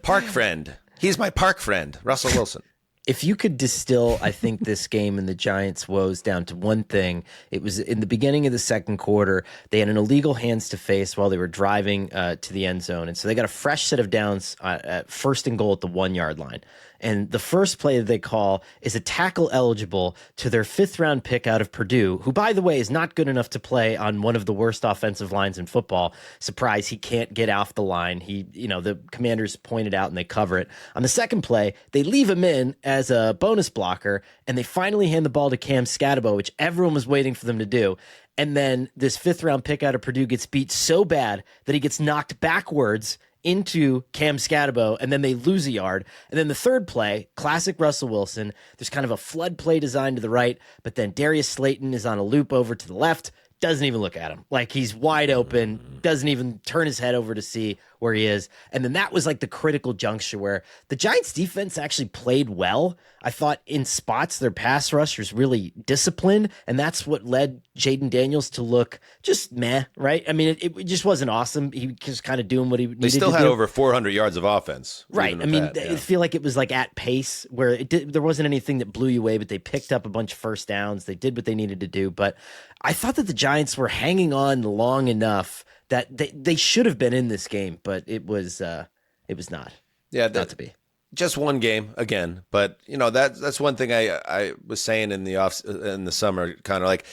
Speaker 3: Park friend. He's my park friend, Russell Wilson.
Speaker 5: If you could distill, I think, this game and the Giants' woes down to one thing, it was in the beginning of the second quarter, they had an illegal hands to face while they were driving to the end zone. And so they got a fresh set of downs at 1st and goal at the 1-yard line. And the first play that they call is a tackle eligible to their 5th-round pick out of Purdue, who, by the way, is not good enough to play on one of the worst offensive lines in football. Surprise, he can't get off the line. The Commanders pointed out and they cover it. On the second play, they leave him in as a bonus blocker, and they finally hand the ball to Cam Scatabo, which everyone was waiting for them to do. And then this 5th-round pick out of Purdue gets beat so bad that he gets knocked backwards into Cam Scatabo, and then they lose a yard. And then the third play, classic Russell Wilson, there's kind of a flood play designed to the right, but then Darius Slayton is on a loop over to the left, doesn't even look at him. Like, he's wide open, doesn't even turn his head over to see where he is. And then that was like the critical juncture where the Giants defense actually played well. I thought in spots their pass rush was really disciplined, and that's what led Jaden Daniels to look just meh, right? I mean, it just wasn't awesome. He was just kind of doing what he needed to do.
Speaker 3: They still had over 400 yards of offense.
Speaker 5: Right. I mean, I feel like it was like at pace where there wasn't anything that blew you away, but they picked up a bunch of first downs. They did what they needed to do. But I thought that the Giants were hanging on long enough that they should have been in this game, but it was not.
Speaker 3: Yeah,
Speaker 5: not to be.
Speaker 3: Just one game again, but that's one thing I was saying in the summer, kind of like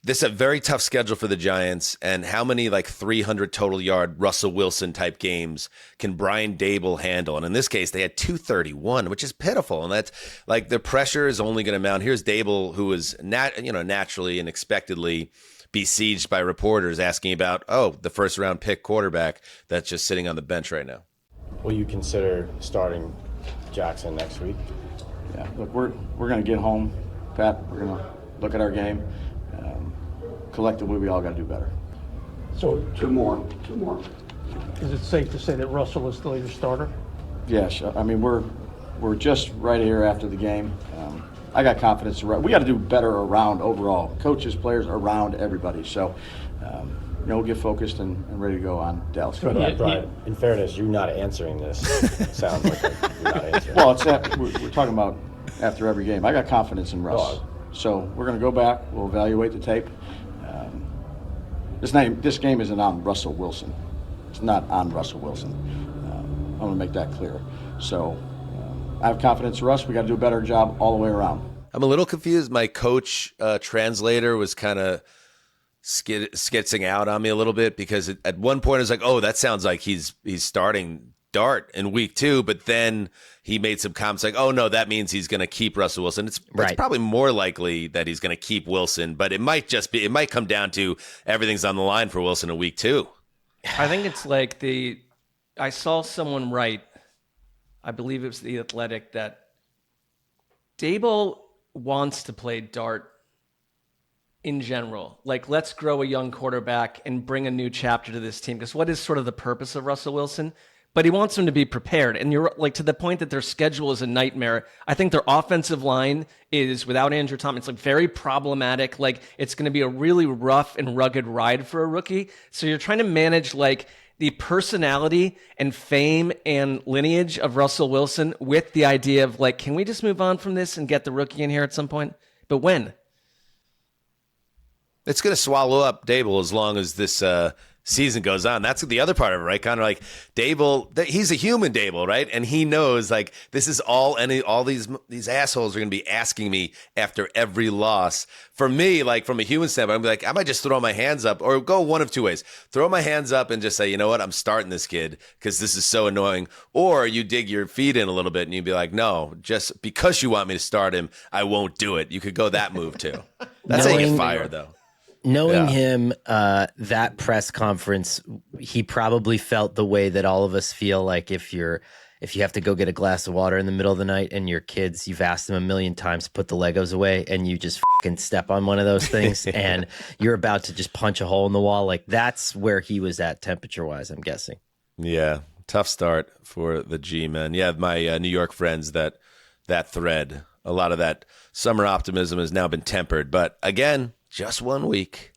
Speaker 3: this is a very tough schedule for the Giants, and how many 300 total yard Russell Wilson type games can Brian Daboll handle? And in this case, they had 231, which is pitiful, and that's like the pressure is only going to mount. Here's Daboll, who was naturally and expectedly besieged by reporters asking about the 1st-round pick quarterback that's just sitting on the bench right now.
Speaker 7: Will you consider starting Jackson next week?
Speaker 22: Yeah, look, we're going to get home, Pat. We're going to look at our game. Collectively, we all got to do better.
Speaker 23: So
Speaker 22: two more.
Speaker 23: Is it safe to say that Russell is still your starter?
Speaker 22: Yes. I mean, we're just right here after the game. I got confidence. We got to do better around overall, coaches, players, around everybody. So, we'll get focused and ready to go on Dallas.
Speaker 7: Brian, in fairness, you're not answering this. It sounds like you're not answering.
Speaker 22: Well, we're talking about after every game. I got confidence in Russ. So we're going to go back. We'll evaluate the tape. This game isn't on Russell Wilson. It's not on Russell Wilson. I want to make that clear. So I have confidence in Russ. We got to do a better job all the way around.
Speaker 3: I'm a little confused. My coach translator was kind of skitzing out on me a little bit because at one point I was like, oh, that sounds like he's starting start in week 2, but then he made some comments like, oh, no, that means he's going to keep Russell Wilson. It's probably more likely that he's going to keep Wilson, but it might come down to everything's on the line for Wilson in week 2.
Speaker 4: I think it's like I saw someone write, I believe it was The Athletic, that Dable wants to play dart in general. Like, let's grow a young quarterback and bring a new chapter to this team. Because what is sort of the purpose of Russell Wilson? But he wants them to be prepared. And you're like, to the point that their schedule is a nightmare. I think their offensive line is, without Andrew Thomas, it's like very problematic. Like, it's going to be a really rough and rugged ride for a rookie. So you're trying to manage like the personality and fame and lineage of Russell Wilson with the idea of like, can we just move on from this and get the rookie in here at some point? But when?
Speaker 3: It's going to swallow up Dable as long as this season goes on. That's the other part of it, right, Connor? Like, Dable, he's a human, Dable, right? And he knows, like, this is all these assholes are going to be asking me after every loss. For me, like, from a human standpoint, I'm like, I might just throw my hands up or go one of two ways. Throw my hands up and just say, you know what, I'm starting this kid because this is so annoying. Or you dig your feet in a little bit and you'd be like, no, just because you want me to start him, I won't do it. You could go that move too. That's how you get fired, though.
Speaker 5: Knowing him, that press conference, he probably felt the way that all of us feel like if you have to go get a glass of water in the middle of the night and your kids, you've asked them a million times to put the Legos away and you just fucking step on one of those things and you're about to just punch a hole in the wall. Like, that's where he was at temperature-wise, I'm guessing.
Speaker 3: Yeah, tough start for the G-men. Yeah, my New York friends, that thread, a lot of that summer optimism has now been tempered. But again, just 1 week.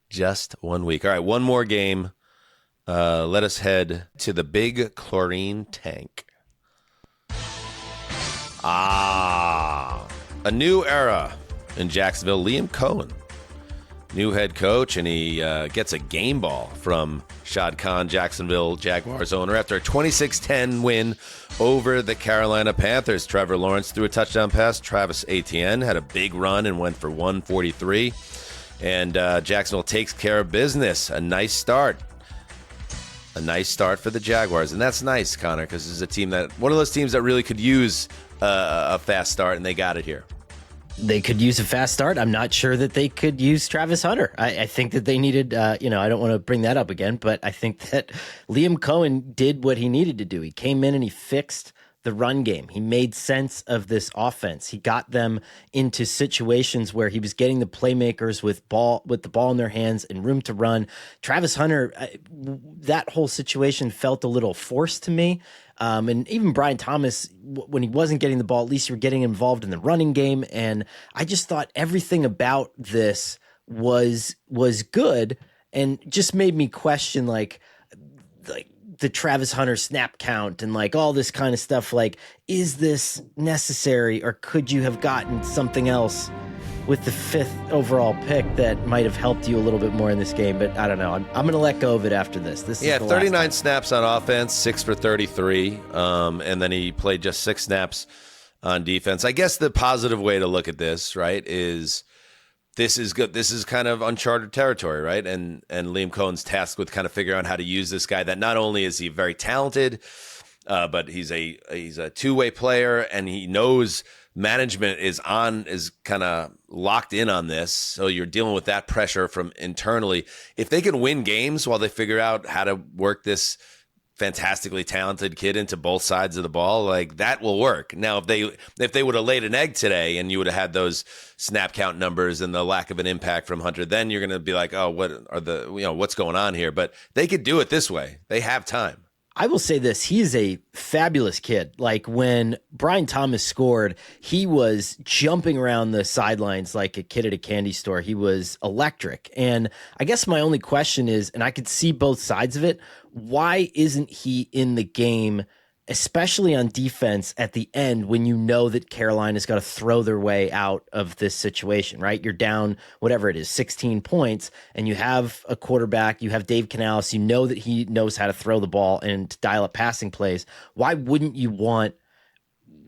Speaker 3: Just 1 week. All right, one more game. Let us head to the big chlorine tank. A new era in Jacksonville. Liam Cohen, new head coach, and he gets a game ball from Shad Khan, Jacksonville Jaguars owner, after a 26-10 win over the Carolina Panthers. Trevor Lawrence threw a touchdown pass. Travis Etienne had a big run and went for 143. And Jacksonville takes care of business. A nice start. A nice start for the Jaguars. And that's nice, Connor, because this is a team one of those teams that really could use a fast start, and they got it here.
Speaker 5: They could use a fast start. I'm not sure that they could use Travis Hunter. I think that they needed, I don't want to bring that up again, but I think that Liam Cohen did what he needed to do. He came in and he fixed the run game. He made sense of this offense. He got them into situations where he was getting the playmakers with the ball in their hands and room to run. Travis Hunter, that whole situation felt a little forced to me. And even Brian Thomas, when he wasn't getting the ball, at least you were getting involved in the running game. And I just thought everything about this was good, and just made me question like the Travis Hunter snap count and like all this kind of stuff. Like, is this necessary, or could you have gotten something else with the 5th overall pick that might have helped you a little bit more in this game? But I don't know. I'm going to let go of it after this. This is
Speaker 3: 39 snaps on offense, 6 for 33. And then he played just 6 snaps on defense. I guess the positive way to look at this, right, is this is good. This is kind of uncharted territory, right? And Liam Cohen's tasked with kind of figuring out how to use this guy that not only is he very talented, but he's a two-way player, and he knows management is kind of locked in on this. So you're dealing with that pressure from internally. If they can win games while they figure out how to work this fantastically talented kid into both sides of the ball, like, that will work. Now, if they would have laid an egg today and you would have had those snap count numbers and the lack of an impact from Hunter, then you're going to be like, oh, what's going on here? But they could do it this way. They have time.
Speaker 5: I will say this. He is a fabulous kid. Like, when Brian Thomas scored, he was jumping around the sidelines like a kid at a candy store. He was electric. And I guess my only question is, and I could see both sides of it, why isn't he in the game, especially on defense at the end, when you know that Carolina's got to throw their way out of this situation, right? You're down, whatever it is, 16 points, and you have a quarterback, you have Dave Canales, you know that he knows how to throw the ball and to dial up passing plays. Why wouldn't you want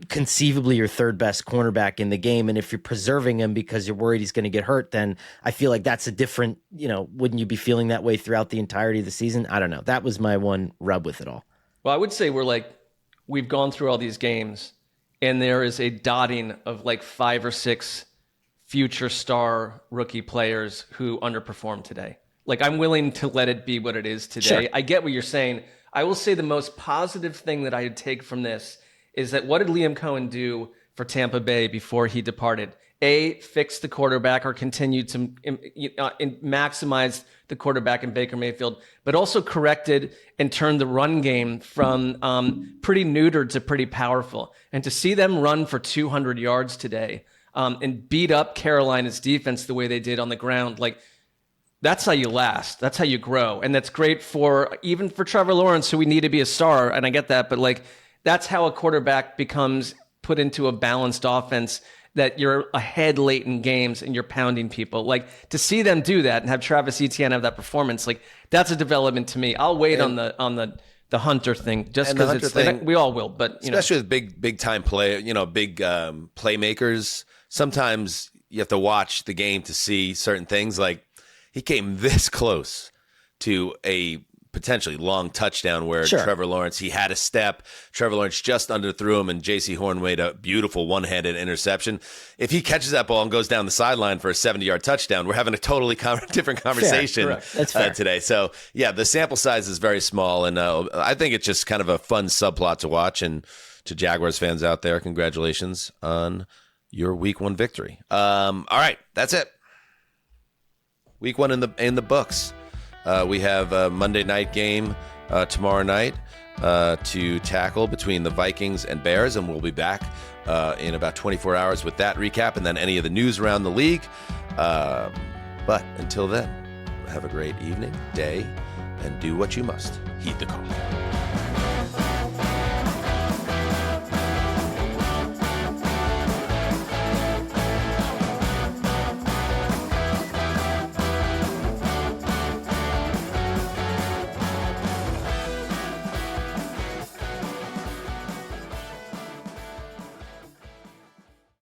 Speaker 5: conceivably your third best cornerback in the game? And if you're preserving him because you're worried he's going to get hurt, then I feel like that's a different, wouldn't you be feeling that way throughout the entirety of the season? I don't know. That was my one rub with it all.
Speaker 4: Well, I would say we've gone through all these games, and there is a dotting of like 5 or 6 future star rookie players who underperformed today. Like, I'm willing to let it be what it is today.
Speaker 5: Sure.
Speaker 4: I get what you're saying. I will say the most positive thing that I take from this is that what did Liam Cohen do for Tampa Bay before he departed? A, fix the quarterback or continue to maximize the quarterback in Baker Mayfield, but also corrected and turned the run game from pretty neutered to pretty powerful. And to see them run for 200 yards today and beat up Carolina's defense the way they did on the ground, like, that's how you last. That's how you grow. And that's great even for Trevor Lawrence, who we need to be a star. And I get that. But like, that's how a quarterback becomes put into a balanced offense, that you're ahead late in games and you're pounding people. Like, to see them do that and have Travis Etienne have that performance, like, that's a development to me. I'll wait on the Hunter thing just because it's thing, we all will. But
Speaker 3: especially with big time play, big playmakers. Sometimes you have to watch the game to see certain things. Like, he came this close to a potentially long touchdown where Trevor Lawrence, he had a step. Trevor Lawrence just underthrew him, and J.C. Horn made a beautiful one-handed interception. If he catches that ball and goes down the sideline for a 70-yard touchdown, we're having a totally different conversation today. So, yeah, the sample size is very small, and I think it's just kind of a fun subplot to watch. And to Jaguars fans out there, congratulations on your Week 1 victory. All right, that's it. Week 1 in the books. We have a Monday night game tomorrow night to tackle between the Vikings and Bears, and we'll be back in about 24 hours with that recap and then any of the news around the league. But until then, have a great evening, day, and do what you must. Heed the call.